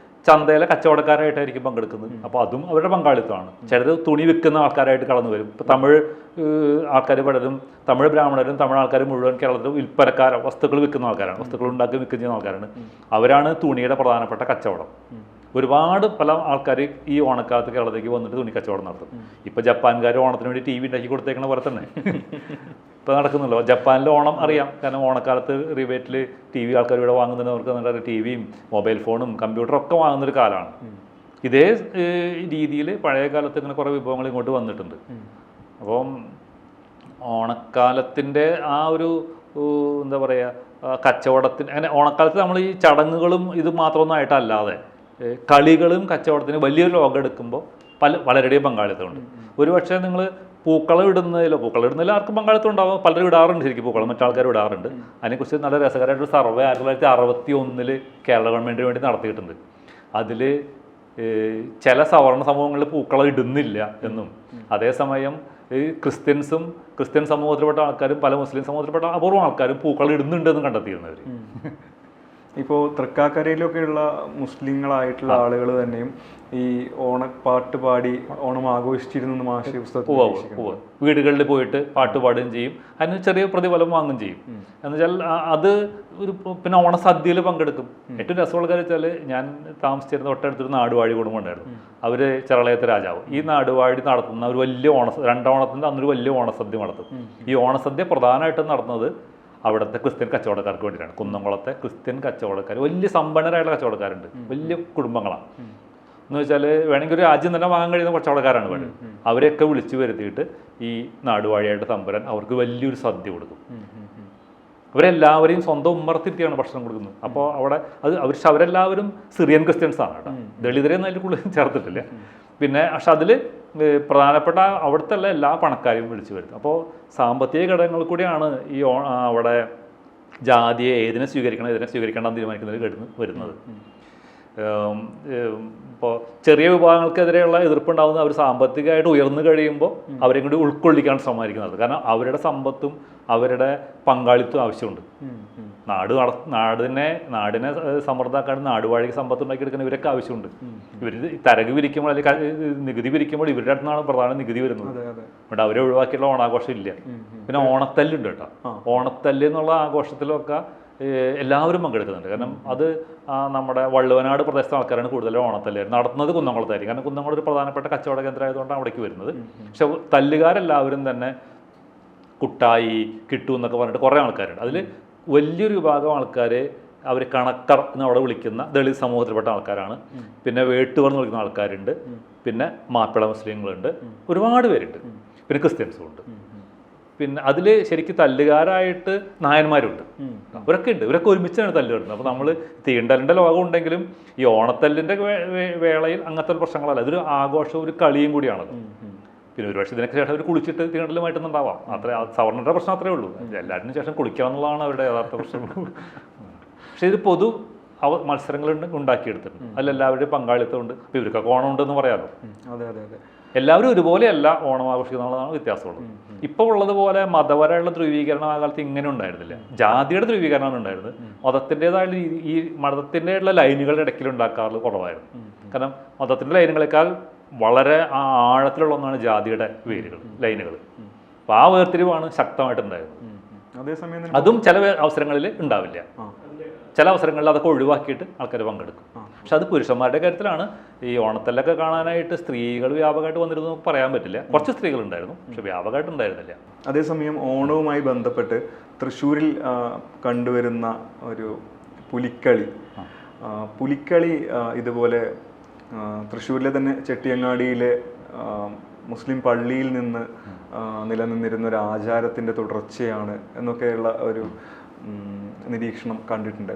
ചന്തയിലെ കച്ചവടക്കാരായിട്ടായിരിക്കും പങ്കെടുക്കുന്നത്. അപ്പോൾ അതും അവരുടെ പങ്കാളിത്തമാണ്. ചിലർ തുണി വിൽക്കുന്ന ആൾക്കാരായിട്ട് കടന്നു വരും. ഇപ്പോൾ തമിഴ് ആൾക്കാർ പലരും, തമിഴ് ബ്രാഹ്മണരും തമിഴ് ആൾക്കാരും മുഴുവൻ കേരളത്തിൽ വിൽപ്പനക്കാരോ വസ്തുക്കൾ വിൽക്കുന്ന ആൾക്കാരാണ്, വസ്തുക്കൾ ഉണ്ടാക്കി വിൽക്കുന്ന ആൾക്കാരാണ്. അവരാണ് തുണിയുടെ പ്രധാനപ്പെട്ട കച്ചവടം. ഒരുപാട് പല ആൾക്കാർ ഈ ഓണക്കാലത്ത് കേരളത്തിലേക്ക് വന്നിട്ട് തുണി കച്ചവടം നടത്തും. ഇപ്പോൾ ജപ്പാൻകാർ ഓണത്തിന് വേണ്ടി TV ഉണ്ടാക്കി കൊടുത്തേക്കണ പോലെ തന്നെ ഇപ്പോൾ നടക്കുന്നുള്ളൂ. ജപ്പാനിലെ ഓണം അറിയാം. കാരണം ഓണക്കാലത്ത് റിബേറ്റിൽ TV ആൾക്കാർ ഇവിടെ വാങ്ങുന്നതിന് അവർക്ക് നല്ല TVയും മൊബൈൽ ഫോണും കമ്പ്യൂട്ടറും ഒക്കെ വാങ്ങുന്നൊരു കാലമാണ്. ഇതേ രീതിയിൽ പഴയ കാലത്ത് ഇങ്ങനെ കുറേ വിഭവങ്ങൾ ഇങ്ങോട്ട് വന്നിട്ടുണ്ട്. അപ്പം ഓണക്കാലത്തിൻ്റെ ആ ഒരു എന്താ പറയുക കച്ചവടത്തിന് അങ്ങനെ ഓണക്കാലത്ത് നമ്മൾ ഈ ചടങ്ങുകളും ഇത് മാത്രമൊന്നും ആയിട്ടല്ലാതെ കളികളും കച്ചവടത്തിന് വലിയൊരു ലോകം എടുക്കുമ്പോൾ പലരുടെയും പങ്കാളിത്തമുണ്ട്. ഒരുപക്ഷെ നിങ്ങൾ പൂക്കളം ഇടുന്നതിൽ ആർക്കും പങ്കാളിത്തം ഉണ്ടാവും. പലരും ഇടാറുണ്ട് ശരിക്കും പൂക്കളം, മറ്റാൾക്കാർ ഇടാറുണ്ട്. അതിനെക്കുറിച്ച് നല്ല രസകരമായിട്ടൊരു സർവേ 1961 കേരള ഗവൺമെൻറ്റിന് വേണ്ടി നടത്തിയിട്ടുണ്ട്. അതിൽ ചില സവർണ സമൂഹങ്ങളിൽ പൂക്കളം ഇടുന്നില്ല എന്നും അതേസമയം ഈ ക്രിസ്ത്യൻ സമൂഹത്തിൽപ്പെട്ട ആൾക്കാരും പല മുസ്ലിം സമൂഹത്തിൽപ്പെട്ട അപൂർവം ആൾക്കാരും പൂക്കളം ഇടുന്നുണ്ടെന്നും കണ്ടെത്തിയിരുന്നവർ. ഇപ്പോൾ തൃക്കാക്കരയിലൊക്കെയുള്ള മുസ്ലിങ്ങളായിട്ടുള്ള ആളുകൾ തന്നെയും ഈ ഓണപ്പാട്ട് പാടി ഓണം ആഘോഷിച്ചിരുന്നു മാഷി പുസ്തകത്തിൽ. വീടുകളിൽ പോയിട്ട് പാട്ട് പാടുകയും ചെയ്യും, അതിന് ചെറിയ പ്രതിഫലം വാങ്ങുകയും ചെയ്യും. എന്നുവെച്ചാൽ അത് ഒരു പിന്നെ ഓണസദ്യയിൽ പങ്കെടുക്കും. ഏറ്റവും രസമുള്ള കാര്യം വെച്ചാൽ ഞാൻ താമസിച്ചിരുന്ന തൊട്ടടുത്തൊരു നാടുവാഴി കുടുംബം ഉണ്ടായിരുന്നു. അവർ ചെറളയത്തെ രാജാവ്. ഈ നാടുവാഴി നടത്തുന്ന ഒരു വലിയ രണ്ടോണത്തിൻ്റെ അന്നൊരു വലിയ ഓണസദ്യ നടത്തും. ഈ ഓണസദ്യ പ്രധാനമായിട്ടും നടത്തുന്നത് അവിടുത്തെ ക്രിസ്ത്യൻ കച്ചവടക്കാർക്ക് വേണ്ടിയിട്ടാണ്. കുന്നംകുളത്തെ ക്രിസ്ത്യൻ കച്ചവടക്കാർ, വലിയ സമ്പന്നരായിട്ടുള്ള കച്ചവടക്കാരുണ്ട്, വലിയ കുടുംബങ്ങളാണ്. എന്ന് വെച്ചാൽ വേണമെങ്കിൽ ഒരു രാജ്യം തന്നെ വാങ്ങാൻ കഴിയുന്ന കച്ചവടക്കാരാണ് വേണ്ടത്. അവരെയൊക്കെ വിളിച്ചു വരുത്തിയിട്ട് ഈ നാടുവാഴിയായിട്ട് തമ്പുരാൻ അവർക്ക് വലിയൊരു സദ്യ കൊടുക്കും. അവരെല്ലാവരെയും സ്വന്തം ഉമ്മറത്തിരുത്തിയാണ് ഭക്ഷണം കൊടുക്കുന്നത്. അപ്പോൾ അവിടെ അവരെല്ലാവരും സിറിയൻ ക്രിസ്ത്യൻസ് ആണ് കേട്ടോ, ദളിതരെയൊന്നും അതിൽ കൂടുതൽ ചേർത്തിട്ടില്ല. പിന്നെ പക്ഷെ അതിൽ പ്രധാനപ്പെട്ട അവിടുത്തെ എല്ലാ പണക്കാരെയും വിളിച്ചു വരുത്തും. അപ്പോൾ സാമ്പത്തിക ഘടകങ്ങൾ കൂടിയാണ് ഈ അവിടെ ജാതിയെ ഏതിനെ സ്വീകരിക്കണം ഏതിനെ സ്വീകരിക്കേണ്ടെന്ന് തീരുമാനിക്കുന്നതിൽ വരുന്നത്. ഇപ്പോൾ ചെറിയ വിഭാഗങ്ങൾക്കെതിരെയുള്ള എതിർപ്പുണ്ടാകുന്നത് അവർ സാമ്പത്തികമായിട്ട് ഉയർന്നു കഴിയുമ്പോൾ അവരെയും കൂടി ഉൾക്കൊള്ളിക്കാൻ ശ്രമമായിരിക്കുന്നത്. കാരണം അവരുടെ സമ്പത്തും അവരുടെ പങ്കാളിത്തവും ആവശ്യമുണ്ട്. നാടിനെ സമൃദ്ധമാക്കാൻ നാടുവാഴിക്ക് സമ്പത്ത് ഉണ്ടാക്കിയെടുക്കാൻ ഇവരൊക്കെ ആവശ്യമുണ്ട്. ഇവർ തരക് പിരിക്കുമ്പോൾ അല്ലെങ്കിൽ നികുതി പിരിക്കുമ്പോൾ ഇവരുടെ അടുത്ത് നിന്നാണ് പ്രധാന നികുതി വരുന്നത്. ഇവിടെ അവരെ ഒഴിവാക്കിയുള്ള ഓണാഘോഷം ഇല്ല. പിന്നെ ഓണത്തല്ലുണ്ട് കേട്ടോ. ഓണത്തല്ല് എന്നുള്ള ആഘോഷത്തിലൊക്കെ എല്ലാവരും പങ്കെടുക്കുന്നുണ്ട്. കാരണം അത് നമ്മുടെ വള്ളുവനാട് പ്രദേശത്തെ ആൾക്കാരാണ് കൂടുതലും ഓണത്തല്ല് നടത്തുന്നത്. കുന്നംകുളത്തായിരിക്കും. കാരണം കുന്നംകുളം ഒരു പ്രധാനപ്പെട്ട കച്ചവട കേന്ദ്രമായതുകൊണ്ടാണ് അവിടേക്ക് വരുന്നത്. പക്ഷെ തല്ലുകാരെല്ലാവരും തന്നെ കുട്ടായി കിട്ടു എന്നൊക്കെ പറഞ്ഞിട്ട് കുറേ ആൾക്കാരുണ്ട്. അതിൽ വലിയൊരു വിഭാഗം ആൾക്കാർ അവർ കണക്കർ എന്നവിടെ വിളിക്കുന്ന ദളിത് സമൂഹത്തിൽപ്പെട്ട ആൾക്കാരാണ്. പിന്നെ വേട്ടുവർ എന്ന് വിളിക്കുന്ന ആൾക്കാരുണ്ട്. പിന്നെ മാപ്പിള മുസ്ലിങ്ങളുണ്ട്, ഒരുപാട് പേരുണ്ട്. പിന്നെ ക്രിസ്ത്യൻസും ഉണ്ട്. പിന്നെ അതിൽ ശരിക്കും തല്ലുകാരായിട്ട് നായന്മാരുണ്ട്. അവരൊക്കെ ഉണ്ട്. ഇവരൊക്കെ ഒരുമിച്ചാണ് തല്ലുകളുണ്ട്. അപ്പോൾ നമ്മൾ തീണ്ടലിൻ്റെ ലോകം ഉണ്ടെങ്കിലും ഈ ഓണത്തല്ലിൻ്റെ വേളയിൽ അങ്ങനത്തെ പ്രശ്നങ്ങളല്ല. ഇതൊരു ആഘോഷവും ഒരു കളിയും കൂടിയാണത്. പിന്നെ ഒരു പക്ഷേ ഇതിനൊക്കെ ശേഷം അവർ കുളിച്ചിട്ട് തീണ്ടലുമായിട്ടൊന്നുണ്ടാവാം. സവർണരുടെ പ്രശ്നം അത്രേ ഉള്ളൂ. എല്ലാറ്റിനും ശേഷം കുളിക്കുക എന്നുള്ളതാണ് അവരുടെ യഥാർത്ഥ പ്രശ്നം. പക്ഷേ ഇത് പൊതു മത്സരങ്ങളുണ്ട് ഉണ്ടാക്കിയെടുത്തിട്ടുണ്ട്. അതിലെല്ലാവരുടെയും പങ്കാളിത്തമുണ്ട്. അപ്പോൾ ഇവർക്കൊക്കെ ഓണം ഉണ്ടെന്ന് പറയാമല്ലോ. അതെ അതെ അതെ. എല്ലാവരും ഒരുപോലെയല്ല ഓണം ആഘോഷിക്കുന്നതാണ് വ്യത്യാസമുള്ളത്. ഇപ്പോൾ ഉള്ളതുപോലെ മതപരമായുള്ള ധ്രുവീകരണം ആ കാലത്ത് ഇങ്ങനെ ഉണ്ടായിരുന്നില്ല. ജാതിയുടെ ധ്രുവീകരണമാണ് ഉണ്ടായിരുന്നത്. മതത്തിൻ്റെതായുള്ള ഈ മതത്തിൻ്റെതായിട്ടുള്ള ലൈനുകളുടെ ഇടയ്ക്കിൽ ഉണ്ടാക്കാറുള്ളത് കുറവായിരുന്നു. കാരണം മതത്തിൻ്റെ ലൈനുകളെക്കാൾ വളരെ ആഴത്തിലുള്ള ഒന്നാണ് ജാതിയുടെ ലൈനുകൾ. അപ്പോൾ ആ വേർതിരിവാണ് ശക്തമായിട്ടുണ്ടായിരുന്നത്. അതേസമയം അതും ചില അവസരങ്ങളിൽ ഉണ്ടാവില്ല. ചില അവസരങ്ങളിൽ അതൊക്കെ ഒഴിവാക്കിയിട്ട് ആൾക്കാർ പങ്കെടുക്കും. പക്ഷെ അത് പുരുഷന്മാരുടെ കാര്യത്തിലാണ്. ഈ ഓണത്തല്ലൊക്കെ കാണാനായിട്ട് സ്ത്രീകൾ വ്യാപകമായിട്ട് വന്നിരുന്നു പറയാൻ പറ്റില്ല. കുറച്ച് സ്ത്രീകളുണ്ടായിരുന്നു, പക്ഷെ വ്യാപകമായിട്ട് ഉണ്ടായിരുന്നില്ല. അതേസമയം ഓണവുമായി ബന്ധപ്പെട്ട് തൃശ്ശൂരിൽ കണ്ടുവരുന്ന ഒരു പുലിക്കളി ഇതുപോലെ തൃശ്ശൂരിലെ തന്നെ ചെട്ടിയങ്ങാടിയിലെ മുസ്ലിം പള്ളിയിൽ നിന്ന് നിലനിന്നിരുന്ന ഒരു ആചാരത്തിൻ്റെ തുടർച്ചയാണ് എന്നൊക്കെയുള്ള ഒരു നിരീക്ഷണം കണ്ടിട്ടുണ്ട്.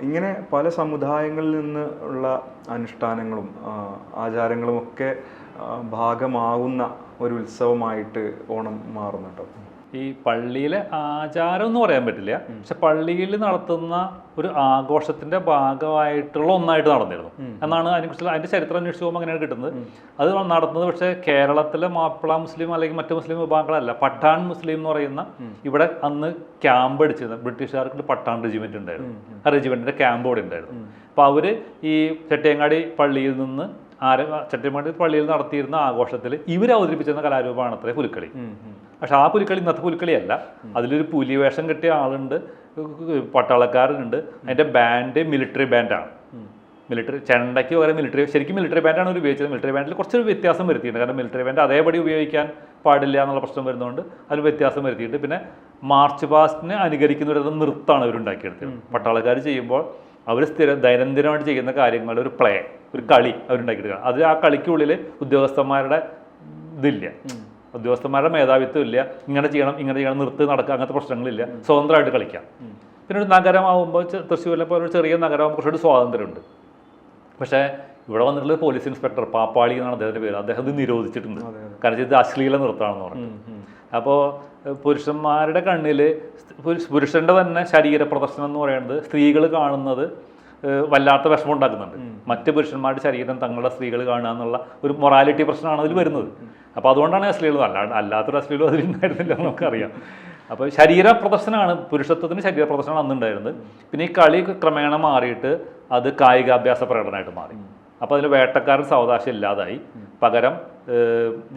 ഇങ്ങനെ പല സമുദായങ്ങളിൽ നിന്ന് ഉള്ള അനുഷ്ഠാനങ്ങളും ആചാരങ്ങളും ഒക്കെ ഭാഗമാവുന്ന ഒരു ഉത്സവമായിട്ട് ഓണം മാറുന്നുണ്ടോ? ഈ പള്ളിയിലെ ആചാരം എന്ന് പറയാൻ പറ്റില്ല, പക്ഷെ പള്ളിയിൽ നടത്തുന്ന ഒരു ആഘോഷത്തിന്റെ ഭാഗമായിട്ടുള്ള ഒന്നായിട്ട് നടന്നിരുന്നു എന്നാണ് അതിനെക്കുറിച്ചുള്ള അതിന്റെ ചരിത്രം അന്വേഷിച്ച് പോകുമ്പോൾ അങ്ങനെയാണ് കിട്ടുന്നത്. അത് നടത്തുന്നത് പക്ഷേ കേരളത്തിലെ മാപ്പിള മുസ്ലിം അല്ലെങ്കിൽ മറ്റു മുസ്ലിം വിഭാഗങ്ങളല്ല, പഠാൻ മുസ്ലിം എന്ന് പറയുന്ന ഇവിടെ അന്ന് ക്യാമ്പ് അടിച്ചിരുന്നത് ബ്രിട്ടീഷുകാർക്ക് പഠാൻ റെജിമെന്റ് ഉണ്ടായിരുന്നു. ആ റെജിമെന്റിന്റെ ക്യാമ്പ് ഇവിടെ ഉണ്ടായിരുന്നു. അപ്പോൾ അവര് ഈ ചെട്ടിയങ്ങാടി പള്ളിയിൽ നിന്ന് ചെട്ടിയങ്ങാടി പള്ളിയിൽ നടത്തിയിരുന്ന ആഘോഷത്തിൽ ഇവർ അവതരിപ്പിച്ചിരുന്ന കലാരൂപമാണ് അത്രേ പുലിക്കളി. പക്ഷെ ആ പുലിക്കളി ഇന്നത്തെ പുലിക്കളിയല്ല. അതിലൊരു പുലി വേഷം കെട്ടിയ ആളുണ്ട്, പട്ടാളക്കാരനുണ്ട്. അതിൻ്റെ ബാൻഡ് മിലിറ്ററി ബാൻഡാണ്. ചെണ്ടയ്ക്ക് പകരം ശരിക്കും മിലിറ്ററി ബാൻഡാണ് അവർ ഉപയോഗിച്ചത്. മിലിറ്ററി ബാൻഡിൽ കുറച്ചൊരു വ്യത്യാസം വരുത്തിയിട്ടുണ്ട്. കാരണം മിലിറ്ററി ബാൻഡ് അതേപടി ഉപയോഗിക്കാൻ പാടില്ല എന്നുള്ള പ്രശ്നം വരുന്നതുകൊണ്ട് അതിൽ വ്യത്യാസം വരുത്തിയിട്ട് പിന്നെ മാർച്ച് പാസ്റ്റിനെ അനുകരിക്കുന്ന ഒരു നൃത്തമാണ് ഇവരുണ്ടാക്കിയെടുത്തത്. പട്ടാളക്കാർ ചെയ്യുമ്പോൾ അവർ ദൈനംദിനമായിട്ട് ചെയ്യുന്ന കാര്യങ്ങളുടെ ഒരു കളി അവരുണ്ടാക്കിയെടുക്കുക. അത് ആ കളിക്കുള്ളിൽ ഉദ്യോഗസ്ഥന്മാരുടെ ഇതില്ല, ഉദ്യോഗസ്ഥന്മാരുടെ മേധാവിത്വം ഇല്ല. ഇങ്ങനെ ചെയ്യണം നിർത്തി നടക്കുക, അങ്ങനത്തെ പ്രശ്നങ്ങളില്ല. സ്വതന്ത്രമായിട്ട് കളിക്കാം. പിന്നെ ഒരു നഗരമാകുമ്പോൾ തൃശ്ശൂരിലെ പോലെ ഒരു ചെറിയ നഗരമാകുമ്പോൾ കുറച്ചൊരു സ്വാതന്ത്ര്യമുണ്ട്. പക്ഷേ ഇവിടെ വന്നിട്ടുള്ളത് പോലീസ് ഇൻസ്പെക്ടർ പാപ്പാളി എന്നാണ് അദ്ദേഹത്തിൻ്റെ പേര്. അദ്ദേഹം ഇത് നിരോധിച്ചിട്ടുണ്ട്. കാരണം ഇത് അശ്ലീല നൃത്തമാണെന്ന് പറഞ്ഞു. അപ്പോൾ പുരുഷന്മാരുടെ കണ്ണിൽ പുരുഷൻ്റെ തന്നെ ശരീര പ്രദർശനം എന്ന് പറയുന്നത് സ്ത്രീകൾ കാണുന്നത് വല്ലാത്ത വിഷമം ഉണ്ടാക്കുന്നുണ്ട്. മറ്റ് പുരുഷന്മാരുടെ ശരീരം തങ്ങളുടെ സ്ത്രീകൾ കാണുക എന്നുള്ള ഒരു മൊറാലിറ്റി പ്രശ്നമാണ് അതിൽ വരുന്നത്. അപ്പോൾ അതുകൊണ്ടാണ് അശ്ലീലം. അല്ലാത്തൊരു അശ്ലീലം അതിലുണ്ടായിരുന്നില്ല നമുക്കറിയാം. അപ്പോൾ ശരീര പ്രദർശനമാണ്, പുരുഷത്വത്തിന് ശരീര പ്രദർശനമാണ് അന്നുണ്ടായിരുന്നത്. പിന്നെ ഈ കളി ക്രമേണ മാറിയിട്ട് അത് കായികാഭ്യാസ പ്രകടനമായിട്ട് മാറി. അപ്പോൾ അതിൽ വേട്ടക്കാരൻ സാവകാശം ഇല്ലാതായി. പകരം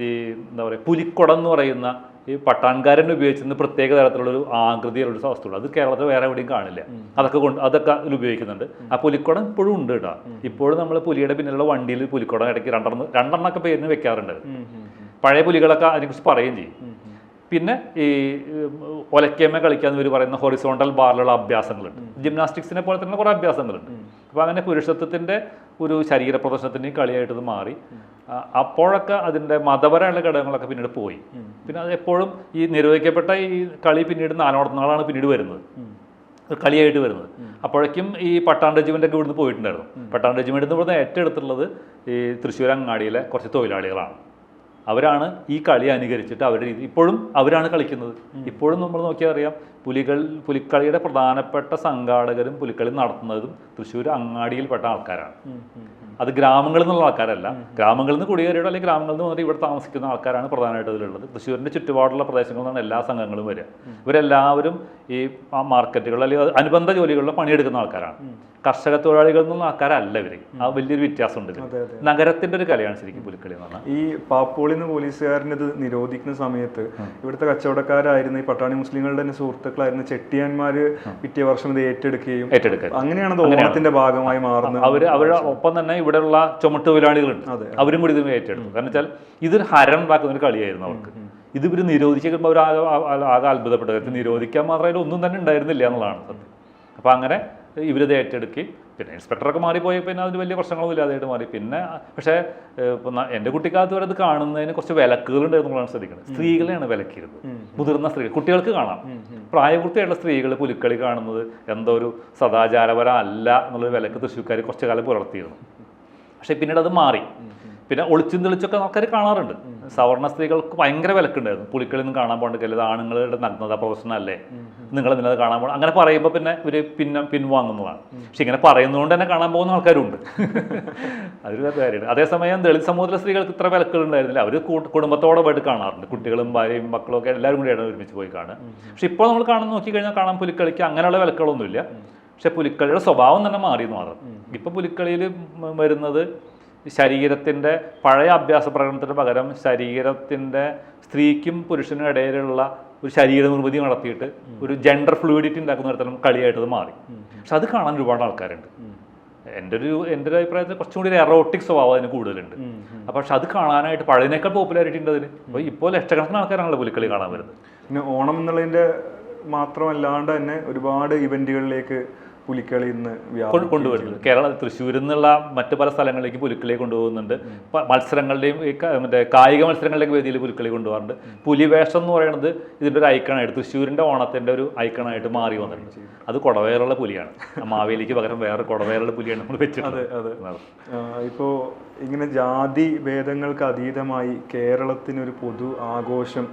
ഈ എന്താ പറയുക, പുലിക്കുടം എന്ന് പറയുന്ന ഈ പട്ടാൺകാരൻ ഉപയോഗിച്ചിരുന്ന പ്രത്യേക തരത്തിലുള്ളൊരു ആകൃതിയിലുള്ളൊരു വസ്തുണ്ട്. അത് കേരളത്തിൽ വേറെ എവിടെയും കാണില്ല. അതൊക്കെ അതിൽ ഉപയോഗിക്കുന്നുണ്ട്. ആ പുലിക്കുടം ഇപ്പോഴും ഉണ്ട് കേട്ടോ. ഇപ്പോഴും നമ്മൾ പുലിയുടെ പിന്നിലുള്ള വണ്ടിയിൽ പുലിക്കുടം ഇടയ്ക്ക് രണ്ടെണ്ണമൊക്കെ പേരിന് വെക്കാറുണ്ട്. പഴയ പുലികളൊക്കെ അതിനെക്കുറിച്ച് പറയുകയും ചെയ്യും. പിന്നെ ഈ ഒലക്കേമ കളിക്കാന്ന് ഇവർ പറയുന്ന ഹൊറിസോണ്ടൽ ബാറിലുള്ള അഭ്യാസങ്ങളുണ്ട്. ജിംനാസ്റ്റിക്സിനെ പോലെ തന്നെ കുറേ അഭ്യാസങ്ങളുണ്ട്. അപ്പോൾ അങ്ങനെ പുരുഷത്വത്തിൻ്റെ ഒരു ശരീര പ്രദർശനത്തിന് കളിയായിട്ട് ഇത് മാറി. അപ്പോഴൊക്കെ അതിൻ്റെ മതപരമായുള്ള ഘടകങ്ങളൊക്കെ പിന്നീട് പോയി. പിന്നെ അത് എപ്പോഴും ഈ നിരോധിക്കപ്പെട്ട ഈ കളി പിന്നീട് നാളാണ് പിന്നീട് വരുന്നത്, കളിയായിട്ട് വരുന്നത്. അപ്പോഴേക്കും ഈ പട്ടാൺ റെജിമെൻ്റ് ഒക്കെ ഇവിടുന്ന് പോയിട്ടുണ്ടായിരുന്നു. പട്ടാൺ റെജിമെൻറ്റിൽ ഇവിടുന്ന് ഏറ്റെടുത്തുള്ളത് ഈ തൃശ്ശൂർ അങ്ങാടിയിലെ കുറച്ച് തൊഴിലാളികളാണ്. അവരാണ് ഈ കളി അനുകരിച്ചിട്ട് അവരുടെ രീതി ഇപ്പോഴും അവരാണ് കളിക്കുന്നത്. ഇപ്പോഴും നമ്മൾ നോക്കിയാൽ അറിയാം, പുലിക്കളിയുടെ പ്രധാനപ്പെട്ട സംഘാടകരും പുലിക്കളി നടത്തുന്നതും തൃശ്ശൂർ അങ്ങാടിയിൽപ്പെട്ട ആൾക്കാരാണ്. അത് ഗ്രാമങ്ങളിൽ നിന്നുള്ള ആൾക്കാരല്ല. ഗ്രാമങ്ങളിൽ നിന്ന് കുടിയേറിയോ അല്ലെങ്കിൽ ഗ്രാമങ്ങളിൽ നിന്ന് വന്നിട്ട് ഇവിടെ താമസിക്കുന്ന ആൾക്കാരാണ് പ്രധാനമായിട്ട് ഇതിലുള്ളത്. തൃശ്ശൂരിൻ്റെ ചുറ്റുപാടുള്ള പ്രദേശങ്ങളിൽ നിന്നാണ് എല്ലാ സംഘങ്ങളും വരിക. ഇവരെല്ലാവരും ഈ മാർക്കറ്റുകളിൽ അല്ലെങ്കിൽ അനുബന്ധ ജോലികളിൽ പണിയെടുക്കുന്ന ആൾക്കാരാണ്. കർഷക തൊഴിലാളികളിൽ നിന്നുള്ള ആൾക്കാരല്ല ഇവർ. ആ വലിയൊരു വ്യത്യാസമുണ്ട്. നഗരത്തിന്റെ ഒരു കലയാണ് ശരിക്കും പുലിക്കളി എന്ന് പറഞ്ഞാൽ. ഈ പാപ്പോളിന്ന് പോലീസുകാരന് ഇത് നിരോധിക്കുന്ന സമയത്ത് ഇവിടുത്തെ കച്ചവടക്കാരായിരുന്ന ഈ പട്ടാണി മുസ്ലിങ്ങളുടെ തന്നെ സുഹൃത്തുക്കളായിരുന്ന ചെട്ടിയാന്മാര് പിറ്റേ വർഷം ഇത് ഏറ്റെടുക്കുകയും അങ്ങനെയാണ് ഓണത്തിന്റെ ഭാഗമായി മാറുന്നത്. അവരുടെ ഒപ്പം തന്നെ ഇവിടെയുള്ള ചുമട്ട് തൊഴിലാളികളുണ്ട്, അവരും കൂടി ഇത് ഏറ്റെടുത്തു. കാരണം വെച്ചാൽ ഇതൊരു ഹരം ഉണ്ടാക്കുന്ന ഒരു കളിയായിരുന്നു അവർക്ക്. ഇത് ഇവർ നിരോധിക്കുമ്പോൾ അവർ ആകെ അത്ഭുതപ്പെട്ടത്. നിരോധിക്കാൻ മാത്രമേ ഒന്നും തന്നെ ഉണ്ടായിരുന്നില്ല എന്നുള്ളതാണ് സത്യം. അപ്പോൾ അങ്ങനെ ഇവരിത് ഏറ്റെടുക്കി. പിന്നെ ഇൻസ്പെക്ടറൊക്കെ മാറിപ്പോയി, പിന്നെ അതിന് വലിയ പ്രശ്നങ്ങളൊന്നും ഇല്ലാതായിട്ട് മാറി. പിന്നെ പക്ഷേ എൻ്റെ കുട്ടിക്കാലത്ത് വരെ അത് കാണുന്നതിന് കുറച്ച് വിലക്കുകളുണ്ട് എന്നുള്ളതാണ് ശ്രദ്ധിക്കുന്നത്. സ്ത്രീകളെയാണ് വിലക്കിയിരുന്നത്, മുതിർന്ന സ്ത്രീകൾ. കുട്ടികൾക്ക് കാണാം, പ്രായപൂർത്തിയായിട്ടുള്ള സ്ത്രീകൾ പുലിക്കളി കാണുന്നത് എന്തോ ഒരു സദാചാരപരം അല്ല എന്നുള്ളൊരു വിലക്ക് തൃശ്ശൂർക്കാർ കുറച്ചു കാലം പുലർത്തിയിരുന്നു. പക്ഷേ പിന്നീട് അത് മാറി. പിന്നെ ഒളിച്ചും തെളിച്ചൊക്കെ ആൾക്കാർ കാണാറുണ്ട്. സവർണ സ്ത്രീകൾക്ക് ഭയങ്കര വിലക്കുണ്ടായിരുന്നു. പുലിക്കളിയൊന്നും കാണാൻ പോകണ്ടില്ല, ഇത് ആണുങ്ങളുടെ നഗ്നത പ്രദർശനമല്ലേ, നിങ്ങളെന്തിനത് കാണാൻ പോകണം, അങ്ങനെ പറയുമ്പോൾ പിന്നെ ഇവർ പിൻവാങ്ങുന്നതാണ്. പക്ഷെ ഇങ്ങനെ പറയുന്നതുകൊണ്ട് തന്നെ കാണാൻ പോകുന്ന ആൾക്കാരുണ്ട്. അതൊരു കാര്യമാണ്. അതേസമയം ദളിത് സമൂഹത്തിലെ സ്ത്രീകൾക്ക് ഇത്ര വിലക്കുകൾ ഉണ്ടായിരുന്നില്ല. അവർ കുടുംബത്തോടെ പോയിട്ട് കാണാറുണ്ട്. കുട്ടികളും ഭാര്യയും മക്കളും ഒക്കെ എല്ലാവരും കൂടിയാണ് ഒരുമിച്ച് പോയി കാണുക. പക്ഷെ ഇപ്പോൾ നമ്മൾ നോക്കിക്കഴിഞ്ഞാൽ കാണാൻ പുലിക്കളിക്ക് അങ്ങനെയുള്ള വിലക്കുകളൊന്നുമില്ല. പക്ഷെ പുലിക്കളിയുടെ സ്വഭാവം തന്നെ മാറിയെന്ന് മാത്രം. ഇപ്പോൾ പുലിക്കളിയിൽ വരുന്നത് ശരീരത്തിൻ്റെ പഴയ അഭ്യാസ പ്രകടനത്തിന് പകരം ശരീരത്തിൻ്റെ സ്ത്രീക്കും പുരുഷനും ഇടയിലുള്ള ഒരു ശരീര നിർമ്മിതി നടത്തിയിട്ട് ഒരു ജെൻഡർ ഫ്ലൂയിഡിറ്റി ഉണ്ടാക്കുന്ന തരത്തിലും കളിയായിട്ടത് മാറി. പക്ഷെ അത് കാണാൻ ഒരുപാട് ആൾക്കാരുണ്ട്. എൻ്റെ ഒരു അഭിപ്രായത്തിൽ കുറച്ചും കൂടി ഒരു എറോട്ടിക് സ്വഭാവം അതിന് കൂടുതലുണ്ട്. അപ്പോൾ പക്ഷെ അത് കാണാനായിട്ട് പഴയതിനേക്കാൾ പോപ്പുലാരിറ്റി ഉണ്ട് അതിന്. അപ്പോൾ ഇപ്പോൾ ലക്ഷക്കണക്കിന് ആൾക്കാരാണല്ലോ പുലിക്കളി കാണാൻ വരുന്നത്. പിന്നെ ഓണം എന്നുള്ളതിൻ്റെ മാത്രമല്ലാണ്ട് തന്നെ ഒരുപാട് ഇവൻറ്റുകളിലേക്ക് പുലിക്കളി ഇന്ന് കൊണ്ടുവരുന്നത്. തൃശ്ശൂരിൽ നിന്നുള്ള മറ്റു പല സ്ഥലങ്ങളിലേക്ക് പുലിക്കളി കൊണ്ടുപോകുന്നുണ്ട്. മത്സരങ്ങളുടെയും മറ്റേ കായിക മത്സരങ്ങളുടെയും വേദിയിൽ പുലിക്കളി കൊണ്ടുപോകാറുണ്ട്. പുലിവേഷം എന്ന് പറയുന്നത് ഇതിൻ്റെ ഒരു ഐക്കണായിട്ട്, തൃശ്ശൂരിൻ്റെ ഓണത്തിൻ്റെ ഒരു ഐക്കണായിട്ട് മാറി വന്നിട്ടുണ്ട്. അത് കുടവേറുള്ള പുലിയാണ്. മാവേലിക്ക് പകരം വേറെ കുടവേറുള്ള പുലിയാണ് നമ്മൾ വെച്ചിട്ടുള്ളത്. ഇപ്പോൾ ഇങ്ങനെ ജാതി ഭേദങ്ങൾക്ക് അതീതമായി കേരളത്തിനൊരു പൊതു ആഘോഷം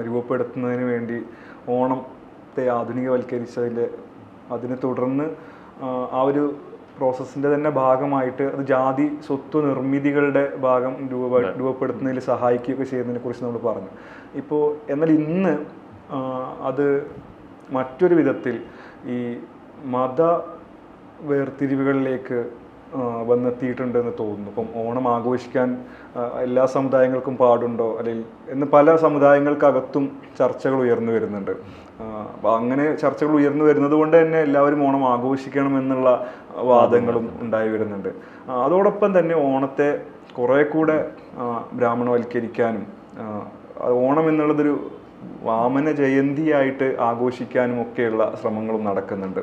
രൂപപ്പെടുത്തുന്നതിന് വേണ്ടി ഓണത്തെ ആധുനികവൽക്കരിച്ചതിൻ്റെ അതിനെ തുടർന്ന് ആ ഒരു പ്രോസസ്സിൻ്റെ തന്നെ ഭാഗമായിട്ട് അത് ജാതി സ്വത്വ നിർമ്മിതികളുടെ ഭാഗം രൂപപ്പെടുത്തുന്നതിൽ സഹായിക്കുകയൊക്കെ ചെയ്യുന്നതിനെ കുറിച്ച് നമ്മൾ പറഞ്ഞു. ഇപ്പോൾ എന്നാൽ ഇന്ന് അത് മറ്റൊരു വിധത്തിൽ ഈ മത വേർതിരിവുകളിലേക്ക് വന്നെത്തിയിട്ടുണ്ടെന്ന് തോന്നുന്നു. ഇപ്പം ഓണം ആഘോഷിക്കാൻ എല്ലാ സമുദായങ്ങൾക്കും പാടുണ്ടോ അല്ലെങ്കിൽ എന്ന് പല സമുദായങ്ങൾക്കകത്തും ചർച്ചകൾ ഉയർന്നു വരുന്നുണ്ട്. അപ്പം അങ്ങനെ ചർച്ചകൾ ഉയർന്നു വരുന്നത് കൊണ്ട് തന്നെ എല്ലാവരും ഓണം ആഘോഷിക്കണം എന്നുള്ള വാദങ്ങളും ഉണ്ടായി വരുന്നുണ്ട്. അതോടൊപ്പം തന്നെ ഓണത്തെ കുറേ കൂടെ ബ്രാഹ്മണവൽക്കരിക്കാനും ഓണം എന്നുള്ളതൊരു വാമന ജയന്തിയായിട്ട് ആഘോഷിക്കാനും ഒക്കെയുള്ള ശ്രമങ്ങളും നടക്കുന്നുണ്ട്.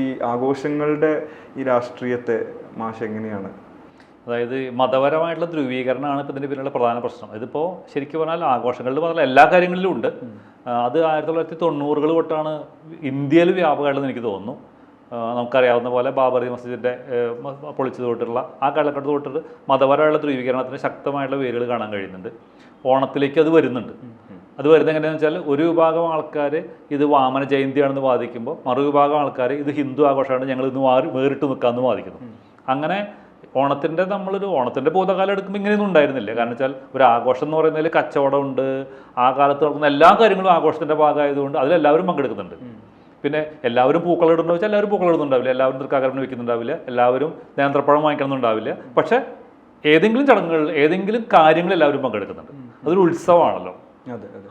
ഈ ആഘോഷങ്ങളുടെ ഈ രാഷ്ട്രീയത്തെ മാഷ് എങ്ങനെയാണ്? അതായത് മതപരമായിട്ടുള്ള ധ്രുവീകരണമാണ് ഇപ്പോൾ ഇതിൻ്റെ പിന്നിലുള്ള പ്രധാന പ്രശ്നം. ഇതിപ്പോൾ ശരിക്കും പറഞ്ഞാൽ ആഘോഷങ്ങളിൽ മാത്രമല്ല എല്ലാ കാര്യങ്ങളിലും ഉണ്ട്. അത് 1990 തൊട്ടാണ് ഇന്ത്യയിൽ വ്യാപകമായിട്ടെന്ന് എനിക്ക് തോന്നുന്നു. നമുക്കറിയാവുന്ന പോലെ ബാബറി മസ്ജിദിൻ്റെ പൊളിച്ചത് തൊട്ടുള്ള ആ കാലഘട്ടത്തിൽ തൊട്ടിട്ട് മതപരമായുള്ള ധ്രുവീകരണത്തിന് ശക്തമായിട്ടുള്ള വേരുകൾ കാണാൻ കഴിയുന്നുണ്ട്. ഓണത്തിലേക്ക് അത് വരുന്നുണ്ട്. അത് വരുന്നത് എങ്ങനെയാണെന്ന് വെച്ചാൽ ഒരു വിഭാഗം ആൾക്കാർ ഇത് വാമന ജയന്തിയാണെന്ന് വാദിക്കുമ്പോൾ മറുവിഭാഗം ആൾക്കാർ ഇത് ഹിന്ദു ആഘോഷമാണ്, ഞങ്ങൾ ഇന്ന് വേറിട്ട് നിൽക്കാമെന്ന് വാദിക്കുന്നു. അങ്ങനെ ഓണത്തിൻ്റെ ഓണത്തിൻ്റെ ഭൂതകാലം എടുക്കുമ്പോൾ ഇങ്ങനെയൊന്നും ഉണ്ടായിരുന്നില്ല. കാരണം വെച്ചാൽ ഒരു ആഘോഷം എന്ന് പറയുന്നതിൽ കച്ചവടമുണ്ട്, ആ കാലത്ത് നടക്കുന്ന എല്ലാ കാര്യങ്ങളും ആഘോഷത്തിൻ്റെ ഭാഗമായതുകൊണ്ട് അതിലെല്ലാവരും പങ്കെടുക്കുന്നുണ്ട്. പിന്നെ എല്ലാവരും പൂക്കളിടുന്നുണ്ടോ വെച്ചാൽ എല്ലാവരും പൂക്കളിടുന്നുണ്ടാവില്ല, എല്ലാവരും തൃക്കാക്കരന് വെക്കുന്നുണ്ടാവില്ല, എല്ലാവരും നേന്ത്രപ്പഴം വാങ്ങിക്കണമെന്നുണ്ടാവില്ല. പക്ഷേ ഏതെങ്കിലും ചടങ്ങുകളിൽ ഏതെങ്കിലും കാര്യങ്ങളിൽ എല്ലാവരും പങ്കെടുക്കുന്നുണ്ട്. അതൊരു ഉത്സവമാണല്ലോ.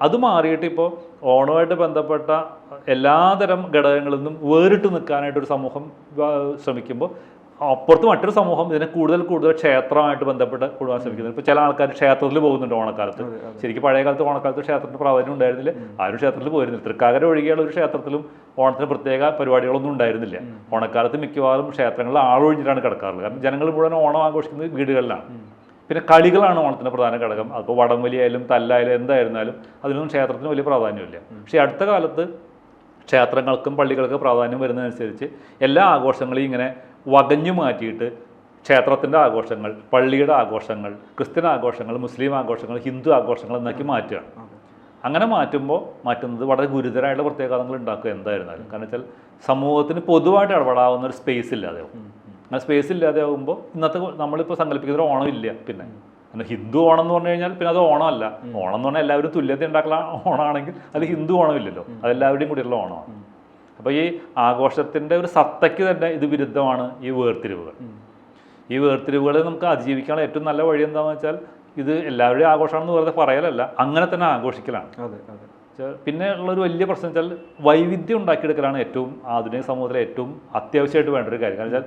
അത് മാറിയിട്ട് ഇപ്പോൾ ഓണവുമായിട്ട് ബന്ധപ്പെട്ട എല്ലാതരം ഘടകങ്ങളിൽ നിന്നും വേറിട്ട് നിൽക്കാനായിട്ടൊരു സമൂഹം ശ്രമിക്കുമ്പോൾ അപ്പുറത്ത് മറ്റൊരു സമൂഹം ഇതിനെ കൂടുതൽ ക്ഷേത്രമായിട്ട് ബന്ധപ്പെട്ട് കൂടുതൽ ശ്രമിക്കുന്നത്. ഇപ്പോൾ ചില ആൾക്കാർ ക്ഷേത്രത്തിൽ പോകുന്നുണ്ട് ഓണക്കാലത്ത്. ശരിക്കും പഴയ കാലത്ത് ഓണക്കാലത്ത് ക്ഷേത്രത്തിന് പ്രാധാന്യം ഉണ്ടായിരുന്നില്ല, ആരും ക്ഷേത്രത്തിൽ പോയിരുന്നില്ല. തൃക്കാക്കര ഒഴികെയുള്ള ഒരു ക്ഷേത്രത്തിലും ഓണത്തിന് പ്രത്യേക പരിപാടികളൊന്നും ഉണ്ടായിരുന്നില്ല. ഓണക്കാലത്ത് മിക്കവാറും ക്ഷേത്രങ്ങളിൽ ആളൊഴിഞ്ഞിട്ടാണ് കിടക്കാറുള്ളത്. കാരണം ജനങ്ങൾ മുഴുവൻ ഓണം ആഘോഷിക്കുന്നത് വീടുകളിലാണ്. പിന്നെ കളികളാണ് ഓണത്തിൻ്റെ പ്രധാന ഘടകം. അപ്പോൾ വടംവലി ആയാലും തല്ലായാലും എന്തായിരുന്നാലും അതിനൊന്നും ക്ഷേത്രത്തിന് വലിയ പ്രാധാന്യമില്ല. പക്ഷേ അടുത്ത കാലത്ത് ക്ഷേത്രങ്ങൾക്കും പള്ളികൾക്കും പ്രാധാന്യം വരുന്നതനുസരിച്ച് എല്ലാ ആഘോഷങ്ങളെയും ഇങ്ങനെ വകഞ്ഞു മാറ്റിയിട്ട് ക്ഷേത്രത്തിൻ്റെ ആഘോഷങ്ങൾ, പള്ളിയുടെ ആഘോഷങ്ങൾ, ക്രിസ്ത്യൻ ആഘോഷങ്ങൾ, മുസ്ലിം ആഘോഷങ്ങൾ, ഹിന്ദു ആഘോഷങ്ങൾ എന്നൊക്കെ മാറ്റുകയാണ്. അങ്ങനെ മാറ്റുന്നത് വളരെ ഗുരുതരമായിട്ടുള്ള പ്രത്യാഘാതങ്ങൾ ഉണ്ടാക്കുക എന്തായിരുന്നാലും. കാരണം വെച്ചാൽ സമൂഹത്തിന് പൊതുവായിട്ട് ഇടപെടാവുന്ന ഒരു സ്പേസ് ഇല്ലാതെയാവും. അങ്ങനെ സ്പേസ് ഇല്ലാതെ ആകുമ്പോൾ ഇന്നത്തെ നമ്മളിപ്പോൾ സങ്കല്പിക്കുന്ന ഓണം ഇല്ല. പിന്നെ ഹിന്ദു ഓണം എന്ന് പറഞ്ഞു കഴിഞ്ഞാൽ പിന്നെ അത് ഓണമല്ല. ഓണം എന്ന് പറഞ്ഞാൽ എല്ലാവരും തുല്യത ഉണ്ടാക്കുന്ന ഓണമാണെങ്കിൽ അത് ഹിന്ദു ഓണമില്ലല്ലോ, അതെല്ലാവരുടെയും കൂടിയുള്ള ഓണമാണ്. അപ്പോൾ ഈ ആഘോഷത്തിൻ്റെ ഒരു സത്തയ്ക്ക് തന്നെ ഇത് വിരുദ്ധമാണ് ഈ വേർതിരിവുകൾ. ഈ വേർതിരിവുകളെ നമുക്ക് അതിജീവിക്കാനുള്ള ഏറ്റവും നല്ല വഴി എന്താണെന്ന് വെച്ചാൽ ഇത് എല്ലാവരുടെയും ആഘോഷമാണെന്ന് വെറുതെ പറയലല്ല, അങ്ങനെ തന്നെ ആഘോഷിക്കലാണ്. പിന്നെ ഉള്ളൊരു വലിയ പ്രശ്നം വെച്ചാൽ വൈവിധ്യം ഉണ്ടാക്കിയെടുക്കലാണ് ഏറ്റവും ആധുനിക സമൂഹത്തിലെ ഏറ്റവും അത്യാവശ്യമായിട്ട് വേണ്ട ഒരു കാര്യം. കാരണം വെച്ചാൽ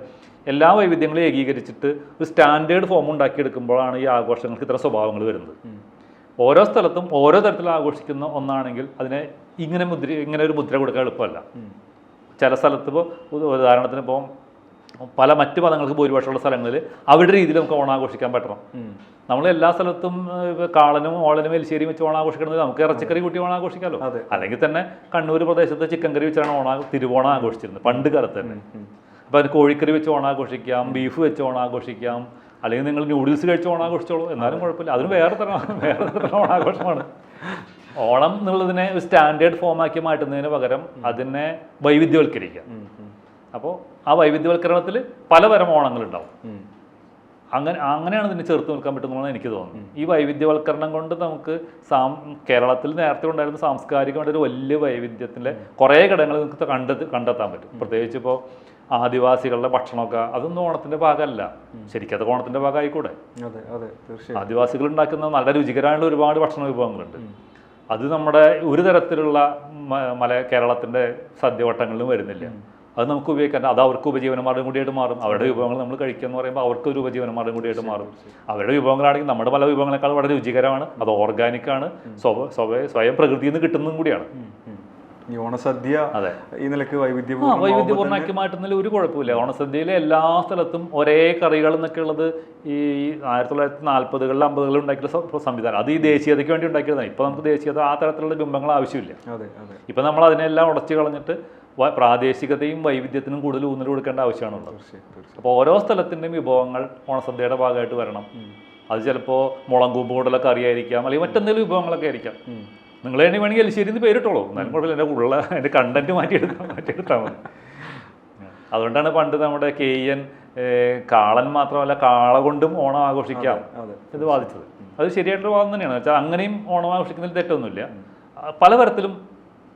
എല്ലാ വൈവിധ്യങ്ങളെയും ഏകീകരിച്ചിട്ട് ഒരു സ്റ്റാൻഡേർഡ് ഫോം ഉണ്ടാക്കിയെടുക്കുമ്പോഴാണ് ഈ ആഘോഷങ്ങൾക്ക് ഇത്തരം സ്വഭാവങ്ങൾ വരുന്നത്. ഓരോ സ്ഥലത്തും ഓരോ തരത്തിൽ ആഘോഷിക്കുന്ന ഒന്നാണെങ്കിൽ അതിനെ ഇങ്ങനെ ഒരു മുദ്ര കൊടുക്കാൻ എളുപ്പമല്ല. ചില സ്ഥലത്ത് ഇപ്പോൾ ഉദാഹരണത്തിന് ഇപ്പോൾ പല മറ്റ് മതങ്ങൾക്ക് ഭൂരിപക്ഷമുള്ള സ്ഥലങ്ങളിൽ അവരുടെ രീതിയിൽ നമുക്ക് ഓണാഘോഷിക്കാൻ പറ്റണം. നമ്മൾ എല്ലാ സ്ഥലത്തും കാളനും ഓളനും എലിശ്ശേരിയും വെച്ച് ഓണാഘോഷിക്കുന്നത് നമുക്ക് ഇറച്ചിക്കറി കൂട്ടി ഓണാഘോഷിക്കാമല്ലോ. അല്ലെങ്കിൽ തന്നെ കണ്ണൂർ പ്രദേശത്ത് ചിക്കൻ കറി വെച്ചാണ് തിരുവോണം ആഘോഷിച്ചിരുന്നത് പണ്ട് കാലത്ത് തന്നെ. അപ്പോൾ അതിന് കോഴിക്കറി വെച്ച് ഓണാഘോഷിക്കാം, ബീഫ് വെച്ച് ഓണാഘോഷിക്കാം, അല്ലെങ്കിൽ നിങ്ങൾ ന്യൂഡിൽസ് കഴിച്ച് ഓണാഘോഷിച്ചോളൂ, എന്നാലും കുഴപ്പമില്ല. അതിന് വേറെ തരം ഓണാഘോഷമാണ്. ഓണം എന്നുള്ളതിനെ ഒരു സ്റ്റാൻഡേർഡ് ഫോമാക്കി മാറ്റുന്നതിന് പകരം അതിനെ വൈവിധ്യവൽക്കരിക്കുക. അപ്പോൾ ആ വൈവിധ്യവൽക്കരണത്തിൽ പലതരം ഓണങ്ങളുണ്ടാവും. അങ്ങനെയാണ് ഇതിനെ ചേർത്ത് നിൽക്കാൻ പറ്റുന്നതെന്ന് എനിക്ക് തോന്നുന്നു. ഈ വൈവിധ്യവൽക്കരണം കൊണ്ട് നമുക്ക് കേരളത്തിൽ നേരത്തെ ഉണ്ടായിരുന്ന സാംസ്കാരികമായിട്ട് ഒരു വലിയ വൈവിധ്യത്തിൻ്റെ കുറേ ഘടകങ്ങൾ നമുക്ക് കണ്ടെത്താൻ പറ്റും. പ്രത്യേകിച്ച് ഇപ്പോൾ ആദിവാസികളുടെ ഭക്ഷണമൊക്കെ അതൊന്നും ഓണത്തിൻ്റെ ഭാഗമല്ല. ശരിക്കും അത് ഓണത്തിൻ്റെ ഭാഗമായിക്കൂടെ? ആദിവാസികൾ ഉണ്ടാക്കുന്ന നല്ല രുചികരമായുള്ള ഒരുപാട് ഭക്ഷണ വിഭവങ്ങളുണ്ട്. അത് നമ്മുടെ ഒരു തരത്തിലുള്ള കേരളത്തിൻ്റെ സദ്യവട്ടങ്ങളിലും വരുന്നില്ല. അത് നമുക്ക് ഉപയോഗിക്കാൻ, അത് അവർക്ക് ഉപജീവനമാർഗ്ഗം കൂടിയായിട്ട് മാറും. അവരുടെ വിഭവങ്ങൾ നമ്മൾ കഴിക്കുക എന്ന് പറയുമ്പോൾ അവർക്ക് ഒരു ഉപജീവനമാർഗ്ഗം കൂടിയായിട്ട് മാറും. അവരുടെ വിഭവങ്ങളാണെങ്കിൽ നമ്മുടെ പല വിഭവങ്ങളെക്കാൾ വളരെ രുചികരമാണ്, അത് ഓർഗാനിക്കാണ്, സ്വയം പ്രകൃതിയിൽ നിന്ന് കിട്ടുന്നതും കൂടിയാണ്. ഈ ഓണസദ്യ ഈ നിലക്ക് വൈവിധ്യപൂർണ്ണമാക്കി മാറ്റുന്നതിൽ ഒരു കുഴപ്പമില്ല. ഓണസദ്യയിലെ എല്ലാ സ്ഥലത്തും ഒരേ കറികൾ എന്നൊക്കെ ഉള്ളത് ഈ 1940-കളിലും 50-കളിലും ഉണ്ടാക്കിയ സംവിധാനം, അത് ഈ ദേശീയതയ്ക്ക് വേണ്ടി ഉണ്ടാക്കിയതാണ്. ഇപ്പോൾ നമുക്ക് ദേശീയത ആ തരത്തിലുള്ള ബിംബങ്ങൾ ആവശ്യമില്ല. ഇപ്പം നമ്മൾ അതിനെല്ലാം ഉടച്ചു കളഞ്ഞിട്ട് പ്രാദേശികതയും വൈവിധ്യത്തിനും കൂടുതൽ ഊന്നൽ കൊടുക്കേണ്ട ആവശ്യമാണുള്ളത്. അപ്പോൾ ഓരോ സ്ഥലത്തിൻ്റെയും വിഭവങ്ങൾ ഓണസദ്യയുടെ ഭാഗമായിട്ട് വരണം. അത് ചിലപ്പോൾ മുളം കൂമ്പ് കൊണ്ടുള്ള കറിയായിരിക്കാം, അല്ലെങ്കിൽ മറ്റെന്തെങ്കിലും വിഭവങ്ങളൊക്കെ ആയിരിക്കാം. നിങ്ങൾ വേണമെങ്കിൽ എലിശ്ശേരി എന്ന് പേരിട്ടോളൂ, എന്നാലും കുഴപ്പമില്ല. എൻ്റെ കണ്ടന്റ് മാറ്റിയെടുത്താൽ മതി. അതുകൊണ്ടാണ് പണ്ട് നമ്മുടെ KN കാളൻ മാത്രമല്ല കാള കൊണ്ടും ഓണം ആഘോഷിക്കാം ഇത് വാദിച്ചത്. അത് ശരിയായിട്ടുള്ള വാദം തന്നെയാണ്. വെച്ചാൽ അങ്ങനെയും ഓണം ആഘോഷിക്കുന്നതിൽ തെറ്റൊന്നുമില്ല. പലതരത്തിലും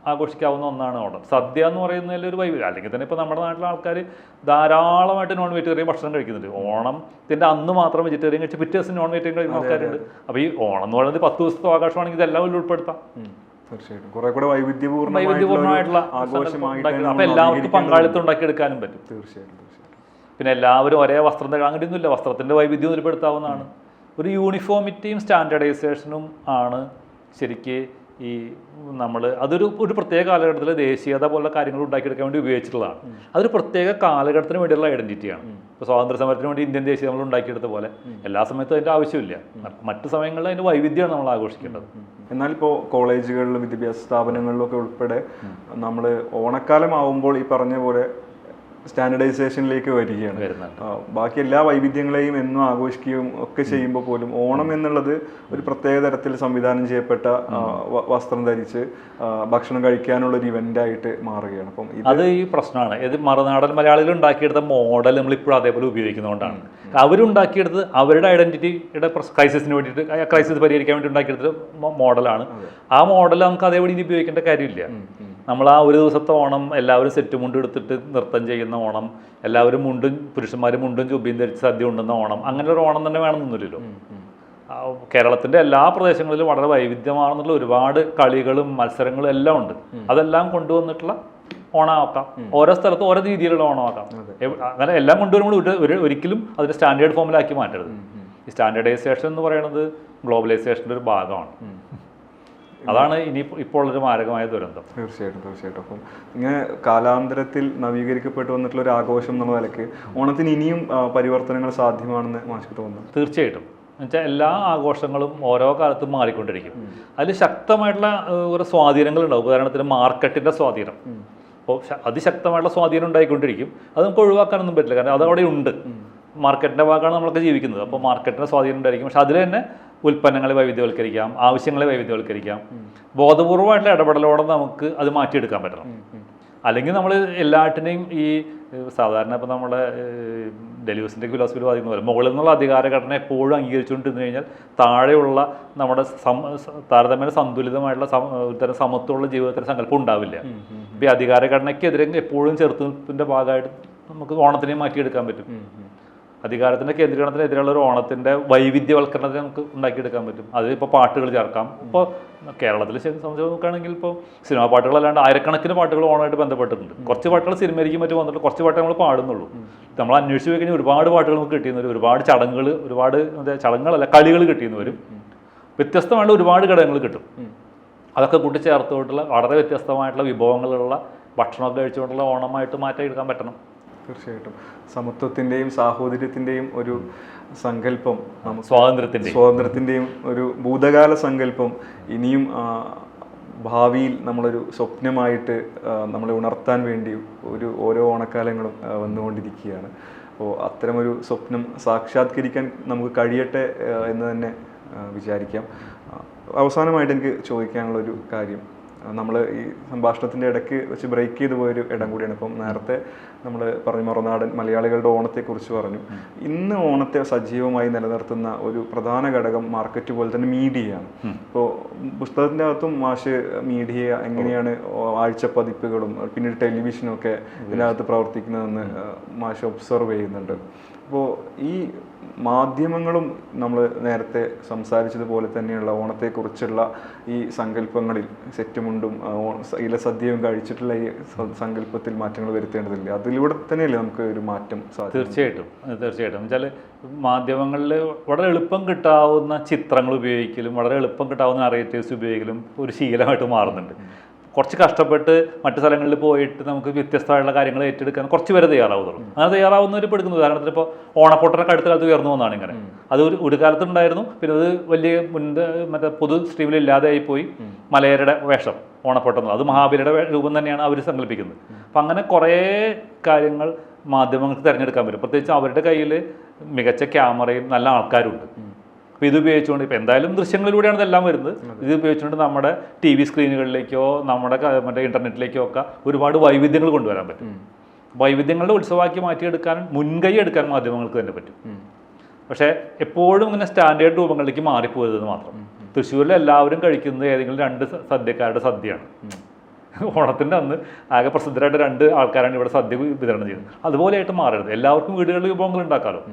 ആഘോഷിക്കാവുന്ന ഒന്നാണ് ഓണം. സദ്യ എന്ന് പറയുന്നതിൽ ഒരു വൈവിധ്യം. അല്ലെങ്കിൽ തന്നെ ഇപ്പോൾ നമ്മുടെ നാട്ടിലെ ആൾക്കാർ ധാരാളമായിട്ട് നോൺ വെജിറ്റേറിയൻ ഭക്ഷണം കഴിക്കുന്നുണ്ട്. ഓണത്തിൻ്റെ അന്ന് മാത്രം വെജിറ്റേറിയൻ കഴിച്ച് പിറ്റേ ദിവസം നോൺ വെജിറ്റേറിയൻ കഴിക്കുന്ന ആൾക്കാരുണ്ട്. അപ്പോൾ ഈ ഓണം എന്ന് പറയുന്നത് 10 ദിവസത്തെ ആഘോഷമാണെങ്കിൽ ഇതെല്ലാം ഉൾപ്പെടുത്താം. തീർച്ചയായിട്ടും കുറെ കൂടെ വൈവിധ്യപൂർണ്ണമായിട്ടുള്ള അപ്പോൾ എല്ലാവർക്കും പങ്കാളിത്തം ഉണ്ടാക്കിയെടുക്കാനും പറ്റും. തീർച്ചയായിട്ടും. പിന്നെ എല്ലാവരും ഒരേ വസ്ത്രം അങ്ങനെയൊന്നുമില്ല, വസ്ത്രത്തിൻ്റെ വൈവിധ്യം ഉൾപ്പെടുത്താവുന്നതാണ്. ഒരു യൂണിഫോമിറ്റിയും സ്റ്റാൻഡേർഡൈസേഷനും ആണ് ശരിക്ക് ഈ അതൊരു പ്രത്യേക കാലഘട്ടത്തിൽ ദേശീയത പോലുള്ള കാര്യങ്ങൾ ഉണ്ടാക്കിയെടുക്കാൻ വേണ്ടി ഉപയോഗിച്ചിട്ടുള്ളതാണ്. അതൊരു പ്രത്യേക കാലഘട്ടത്തിന് വേണ്ടിയുള്ള ഐഡന്റിറ്റിയാണ്. ഇപ്പോൾ സ്വാതന്ത്ര്യ സമരത്തിന് വേണ്ടി ഇന്ത്യൻ ദേശീയ നമ്മൾ ഉണ്ടാക്കിയെടുത്ത പോലെ എല്ലാ സമയത്തും അതിൻ്റെ ആവശ്യമില്ല. മറ്റു സമയങ്ങളിൽ അതിൻ്റെ വൈവിധ്യമാണ് നമ്മൾ ആഘോഷിക്കേണ്ടത്. എന്നാൽ ഇപ്പോൾ കോളേജുകളിലും വിദ്യാഭ്യാസ സ്ഥാപനങ്ങളിലും ഒക്കെ ഉൾപ്പെടെ നമ്മൾ ഓണക്കാലം ആവുമ്പോൾ ഈ പറഞ്ഞ പോലെ സ്റ്റാൻഡർഡൈസേഷനിലേക്ക് വരികയാണ്. ബാക്കി എല്ലാ വൈവിധ്യങ്ങളെയും എന്നും ആഘോഷിക്കുകയും ഒക്കെ ചെയ്യുമ്പോൾ പോലും ഓണം എന്നുള്ളത് ഒരു പ്രത്യേക തരത്തിൽ സംവിധാനം ചെയ്യപ്പെട്ട വസ്ത്രം ധരിച്ച് ഭക്ഷണം കഴിക്കാനുള്ള ഒരു ഇവൻ്റായിട്ട് മാറുകയാണ്. അപ്പം അത് ഈ പ്രശ്നമാണ്. ഇത് മറുനാടൻ മലയാളികൾ ഉണ്ടാക്കിയെടുത്ത മോഡൽ നമ്മളിപ്പോഴും അതേപോലെ ഉപയോഗിക്കുന്നതുകൊണ്ടാണ്. അവരുണ്ടാക്കിയെടുത്ത് അവരുടെ ഐഡന്റിറ്റിയുടെ ക്രൈസിസിന് വേണ്ടിയിട്ട് ക്രൈസിസ് പരിഹരിക്കാൻ വേണ്ടി ഉണ്ടാക്കിയെടുത്തൊരു മോഡലാണ്. ആ മോഡൽ നമുക്ക് അതേപടി ഇനി ഉപയോഗിക്കേണ്ട കാര്യമില്ല. നമ്മൾ ആ ഒരു ദിവസത്തെ ഓണം എല്ലാവരും സെറ്റ് മുണ്ട് എടുത്തിട്ട് നൃത്തം ചെയ്യുന്ന ഓണം, എല്ലാവരും മുണ്ടും പുരുഷന്മാർ മുണ്ടും ചുബിയും ധരിച്ച് സദ്യ ഉണ്ടെന്ന ഓണം, അങ്ങനെ ഒരു ഓണം തന്നെ വേണമെന്നൊന്നുമില്ലല്ലോ. കേരളത്തിൻ്റെ എല്ലാ പ്രദേശങ്ങളിലും വളരെ വൈവിധ്യമാണെന്നുള്ള ഒരുപാട് കളികളും മത്സരങ്ങളും എല്ലാം ഉണ്ട്. അതെല്ലാം കൊണ്ടുവന്നിട്ടുള്ള ഓണമാക്കാം. ഓരോ സ്ഥലത്തും ഓരോ രീതിയിലുള്ള ഓണമാക്കാം. അങ്ങനെ എല്ലാം കൊണ്ടുവരുമ്പോൾ ഒരിക്കലും അതിൻ്റെ സ്റ്റാൻഡേർഡ് ഫോമിലാക്കി മാറ്റരുത്. ഈ സ്റ്റാൻഡേർഡൈസേഷൻ എന്ന് പറയുന്നത് ഗ്ലോബലൈസേഷൻ്റെ ഒരു ഭാഗമാണ്. അതാണ് ഇപ്പോൾ ഉള്ളൊരു മാരകമായ ദുരന്തം. തീർച്ചയായിട്ടും. അപ്പം ഇങ്ങനെ കാലാന്തരത്തിൽ നവീകരിക്കപ്പെട്ടു വന്നിട്ടുള്ള ഒരു ആഘോഷം എന്നുള്ള നിലയ്ക്ക് ഓണത്തിന് ഇനിയും പരിവർത്തനങ്ങൾ സാധ്യമാണെന്ന് മാഷ്ക്ക് തോന്നുന്നു. തീർച്ചയായിട്ടും. എന്നുവെച്ചാൽ എല്ലാ ആഘോഷങ്ങളും ഓരോ കാലത്തും മാറിക്കൊണ്ടിരിക്കും. അതിൽ ശക്തമായിട്ടുള്ള ഒരു സ്വാധീനങ്ങൾ ഉണ്ടാവും. ഉദാഹരണത്തിന് മാർക്കറ്റിൻ്റെ സ്വാധീനം. അപ്പോൾ അതിശക്തമായിട്ടുള്ള സ്വാധീനം ഉണ്ടായിക്കൊണ്ടിരിക്കും. അത് നമുക്ക് ഒഴിവാക്കാനൊന്നും പറ്റില്ല, കാരണം അതവിടെ ഉണ്ട്. മാർക്കറ്റിൻ്റെ ഭാഗമാണ് നമ്മളൊക്കെ ജീവിക്കുന്നത്. അപ്പോൾ മാർക്കറ്റിൻ്റെ സ്വാധീനം ഉണ്ടായിരിക്കും. പക്ഷെ അതിൽ തന്നെ ഉൽപ്പന്നങ്ങളെ വൈവിധ്യവൽക്കരിക്കാം, ആവശ്യങ്ങളെ വൈവിധ്യവൽക്കരിക്കാം. ബോധപൂർവമായിട്ടുള്ള ഇടപെടലോടെ നമുക്ക് അത് മാറ്റിയെടുക്കാൻ പറ്റണം. അല്ലെങ്കിൽ നമ്മൾ എല്ലാറ്റിനെയും ഈ സാധാരണ ഇപ്പോൾ നമ്മുടെ ഡെലിവസിൻ്റെ ഫിലോസഫിയിൽ വാദിക്കുന്ന പോലെ മുകളിൽ നിന്നുള്ള അധികാരഘടന എപ്പോഴും അംഗീകരിച്ചുകൊണ്ടിരുന്നു കഴിഞ്ഞാൽ താഴെയുള്ള നമ്മുടെ താരതമ്യേന സന്തുലിതമായിട്ടുള്ള തരം സമത്വമുള്ള ജീവിതത്തിൻ്റെ സങ്കല്പം ഉണ്ടാവില്ല. ഇപ്പോൾ ഈ അധികാരഘടനയ്ക്കെതിരെ എപ്പോഴും ചെറുത്തുനിൽപ്പിൻ്റെ ഭാഗമായിട്ട് നമുക്ക് ഓണത്തിനെ മാറ്റിയെടുക്കാൻ പറ്റും. അധികാരത്തിൻ്റെ കേന്ദ്രീകരണത്തിനെതിരെയുള്ള ഒരു ഓണത്തിൻ്റെ വൈവിധ്യവൽക്കരണത്തെ നമുക്ക് ഉണ്ടാക്കിയെടുക്കാൻ പറ്റും. അതിൽ ഇപ്പോൾ പാട്ടുകൾ ചേർക്കാം. ഇപ്പോൾ കേരളത്തിൽ സംബന്ധിച്ച് നോക്കുകയാണെങ്കിൽ ഇപ്പോൾ സിനിമാ പാട്ടുകളല്ലാണ്ട് ആയിരക്കണക്കിന് പാട്ടുകൾ ഓണമായിട്ട് ബന്ധപ്പെട്ടിട്ടുണ്ട്. കുറച്ച് പാട്ടുകൾ സിനിമയിലേക്ക് മറ്റും വന്നിട്ട് കുറച്ച് പാട്ടുകൾ നമ്മൾ പാടുന്നുള്ളൂ. നമ്മൾ അന്വേഷിച്ച് പോയി കഴിഞ്ഞാൽ ഒരുപാട് പാട്ടുകൾ നമുക്ക് കിട്ടിയെന്ന് വരും. ഒരുപാട് ചടങ്ങുകൾ, ഒരുപാട് ചടങ്ങുകളല്ല കളികൾ കിട്ടിയെന്ന് വരും. വ്യത്യസ്തമായിട്ടുള്ള ഒരുപാട് ഘടകങ്ങൾ കിട്ടും. അതൊക്കെ കൂട്ടിച്ചേർത്തുകൊണ്ടുള്ള വളരെ വ്യത്യസ്തമായിട്ടുള്ള വിഭവങ്ങളുള്ള ഭക്ഷണമൊക്കെ കഴിച്ചുകൊണ്ടുള്ള ഓണമായിട്ട് മാറ്റിയെടുക്കാൻ പറ്റണം. തീർച്ചയായിട്ടും. സമത്വത്തിൻ്റെയും സാഹോദര്യത്തിൻ്റെയും ഒരു സങ്കല്പം, സ്വാതന്ത്ര്യത്തിൻ്റെയും ഒരു ഭൂതകാല സങ്കല്പം ഇനിയും ഭാവിയിൽ നമ്മളൊരു സ്വപ്നമായിട്ട് നമ്മളെ ഉണർത്താൻ വേണ്ടി ഓരോ ഓണക്കാലങ്ങളും വന്നുകൊണ്ടിരിക്കുകയാണ്. അപ്പോൾ അത്തരമൊരു സ്വപ്നം സാക്ഷാത്കരിക്കാൻ നമുക്ക് കഴിയട്ടെ എന്ന് തന്നെ വിചാരിക്കാം. അവസാനമായിട്ട് എനിക്ക് ചോദിക്കാനുള്ളൊരു കാര്യം, നമ്മൾ ഈ സംഭാഷണത്തിൻ്റെ ഇടയ്ക്ക് വെച്ച് ബ്രേക്ക് ചെയ്തു പോയൊരു ഇടം കൂടിയാണ്. ഇപ്പം നേരത്തെ നമ്മൾ പറഞ്ഞു മറുനാടൻ മലയാളികളുടെ ഓണത്തെക്കുറിച്ച് പറഞ്ഞു. ഇന്ന് ഓണത്തെ സജീവമായി നിലനിർത്തുന്ന ഒരു പ്രധാന ഘടകം മാർക്കറ്റ് പോലെ തന്നെ മീഡിയയാണ്. ഇപ്പോൾ പുസ്തകത്തിൻ്റെ അകത്തും മാഷ് മീഡിയ എങ്ങനെയാണ് ആഴ്ചപ്പതിപ്പുകളും പിന്നീട് ടെലിവിഷനും ഒക്കെ ഇതിനകത്ത് പ്രവർത്തിക്കുന്നതെന്ന് മാഷ് ഒബ്സർവ് ചെയ്യുന്നുണ്ട്. അപ്പോൾ ഈ മാധ്യമങ്ങളും നമ്മൾ നേരത്തെ സംസാരിച്ചതുപോലെ തന്നെയുള്ള ഓണത്തെക്കുറിച്ചുള്ള ഈ സങ്കല്പങ്ങളിൽ സെറ്റുമുണ്ടും ഇലസദ്യയും കഴിച്ചിട്ടുള്ള ഈ സങ്കല്പത്തിൽ മാറ്റങ്ങൾ വരുത്തേണ്ടതില്ല. അതിലൂടെ തന്നെയല്ലേ നമുക്ക് ഒരു മാറ്റം സാധിക്കും? തീർച്ചയായിട്ടും. എന്നുവെച്ചാൽ മാധ്യമങ്ങളിൽ വളരെ എളുപ്പം കിട്ടാവുന്ന ചിത്രങ്ങൾ ഉപയോഗിക്കലും വളരെ എളുപ്പം കിട്ടാവുന്ന നറേറ്റീവ്സ് ഉപയോഗിക്കലും ഒരു ശീലമായിട്ട് മാറുന്നുണ്ട്. കുറച്ച് കഷ്ടപ്പെട്ട് മറ്റു സ്ഥലങ്ങളിൽ പോയിട്ട് നമുക്ക് വ്യത്യസ്തമായിട്ടുള്ള കാര്യങ്ങൾ ഏറ്റെടുക്കാൻ കുറച്ച് പേരെ തയ്യാറാവുന്നുള്ളൂ. അങ്ങനെ തയ്യാറാവുന്നവർ ഇപ്പോൾ എടുക്കുന്നത് ഉദാഹരണത്തിന് ഇപ്പോൾ ഓണപ്പൊട്ടനൊക്കെ അടുത്ത കാലത്ത് ഉയർന്നു വന്നതാണ്. ഇങ്ങനെ അത് ഒരു കാലത്തുണ്ടായിരുന്നു, പിന്നെ അത് വലിയ മറ്റേ പൊതു സ്ട്രീമിൽ ഇല്ലാതെയായി പോയി. മലയരുടെ വേഷം ഓണപ്പൊട്ടെന്നത് അത് മഹാബലിയുടെ രൂപം തന്നെയാണ് അവർ സങ്കല്പിക്കുന്നത്. അപ്പം അങ്ങനെ കുറേ കാര്യങ്ങൾ മാധ്യമങ്ങൾക്ക് തിരഞ്ഞെടുക്കാൻ പറ്റും. പ്രത്യേകിച്ച് അവരുടെ കയ്യിൽ മികച്ച ക്യാമറയും നല്ല ആൾക്കാരുണ്ട്. അപ്പോൾ ഇത് ഉപയോഗിച്ചുകൊണ്ട് ഇപ്പോൾ എന്തായാലും ദൃശ്യങ്ങളിലൂടെയാണ് ഇതെല്ലാം വരുന്നത്. ഇത് ഉപയോഗിച്ചുകൊണ്ട് നമ്മുടെ TV സ്ക്രീനുകളിലേക്കോ നമ്മുടെ മറ്റേ ഇൻ്റർനെറ്റിലേക്കോ ഒക്കെ ഒരുപാട് വൈവിധ്യങ്ങൾ കൊണ്ടുവരാൻ പറ്റും. വൈവിധ്യങ്ങളുടെ ഉത്സവമാക്കി മാറ്റിയെടുക്കാൻ മുൻകൈ എടുക്കാൻ മാധ്യമങ്ങൾക്ക് തന്നെ പറ്റും. പക്ഷേ എപ്പോഴും ഇങ്ങനെ സ്റ്റാൻഡേർഡ് രൂപങ്ങളിലേക്ക് മാറിപ്പോയതെന്ന് മാത്രം. തൃശ്ശൂരിൽ എല്ലാവരും കഴിക്കുന്നത് ഏതെങ്കിലും 2 സദ്യക്കാരുടെ സദ്യയാണ്. ഓണത്തിൻ്റെ അന്ന് ആകെ പ്രസിദ്ധരായിട്ട് 2 ആൾക്കാരാണ് ഇവിടെ സദ്യ വിതരണം ചെയ്യുന്നത്. അതുപോലെയായിട്ട് മാറരുത്. എല്ലാവർക്കും വീടുകളിൽ വിഭവങ്ങൾ ഉണ്ടാക്കാമല്ലോ.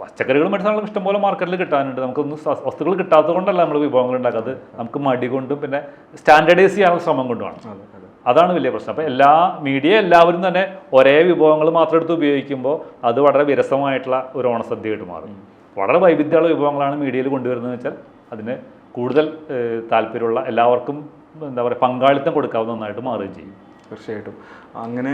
പച്ചക്കറികളും മറ്റു സാധനങ്ങളും ഇഷ്ടംപോലെ മാർക്കറ്റിൽ കിട്ടാനുണ്ട്. നമുക്കൊന്നും വസ്തുക്കൾ കിട്ടാത്തത് കൊണ്ടല്ല നമ്മൾ വിഭവങ്ങൾ ഉണ്ടാക്കുന്നത്. നമുക്ക് മടി കൊണ്ടും പിന്നെ സ്റ്റാൻഡേർഡൈസ് ചെയ്യാനുള്ള ശ്രമം കൊണ്ടുമാണ്. അതാണ് വലിയ പ്രശ്നം. അപ്പോൾ മീഡിയ എല്ലാവരും തന്നെ ഒരേ വിഭവങ്ങൾ മാത്രം എടുത്ത് ഉപയോഗിക്കുമ്പോൾ അത് വളരെ വിരസമായിട്ടുള്ള ഒരു ഓണസദ്യയായിട്ട് മാറും. വളരെ വൈവിധ്യമുള്ള വിഭവങ്ങളാണ് മീഡിയയിൽ കൊണ്ടുവരുന്നതെന്ന് വെച്ചാൽ അതിന് കൂടുതൽ താല്പര്യമുള്ള എല്ലാവർക്കും എന്താ പറയുക പങ്കാളിത്തം കൊടുക്കാവുന്ന ഒന്നായിട്ട് മാറുകയും ചെയ്യും. തീർച്ചയായിട്ടും. അങ്ങനെ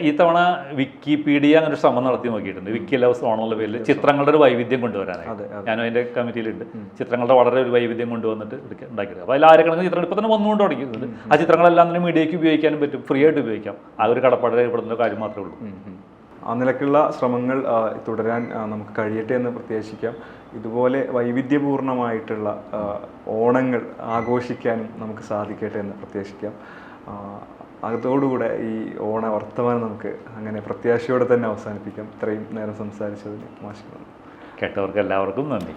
ഈ തവണ വിക്കിപീഡിയ അങ്ങനെ ഒരു ശ്രമം നടത്തി നോക്കിയിട്ടുണ്ട്. വിക്കി ലവ്സ് ഓണമെന്നുള്ള പേരിൽ ചിത്രങ്ങളുടെ ഒരു വൈവിധ്യം കൊണ്ടുവരാനായിട്ട്. ഞാനും അതിൻ്റെ കമ്മിറ്റിയിലുണ്ട്. ചിത്രങ്ങളുടെ വളരെ ഒരു വൈവിധ്യം കൊണ്ടുവന്നിട്ട് ഉണ്ടാക്കിയത്. അപ്പോൾ അതിൽ ആയിരക്കണക്കിന് ചിത്രങ്ങൾ ഇപ്പോൾ തന്നെ വന്നുകൊണ്ട് തുടങ്ങിയിട്ടുണ്ട്. ആ ചിത്രങ്ങളെല്ലാം തന്നെ മീഡിയയ്ക്ക് ഉപയോഗിക്കാനും പറ്റും, ഫ്രീ ആയിട്ട് ഉപയോഗിക്കാം. ആ ഒരു കടപ്പാട് രേഖപ്പെടുന്ന കാര്യം മാത്രമേ ഉള്ളൂ. ആ നിലക്കുള്ള ശ്രമങ്ങൾ തുടരാൻ നമുക്ക് കഴിയട്ടെ എന്ന് പ്രത്യാശിക്കാം. ഇതുപോലെ വൈവിധ്യപൂർണമായിട്ടുള്ള ഓണങ്ങൾ ആഘോഷിക്കാനും നമുക്ക് സാധിക്കട്ടെ എന്ന് പ്രത്യാശിക്കാം. അതോടുകൂടെ ഈ ഓണ വർത്തമാനം നമുക്ക് അങ്ങനെ പ്രത്യാശയോടെ തന്നെ അവസാനിപ്പിക്കാം. ഇത്രയും നേരം സംസാരിച്ചതിന് മാഷ്. കേട്ടവർക്ക് എല്ലാവർക്കും നന്ദി.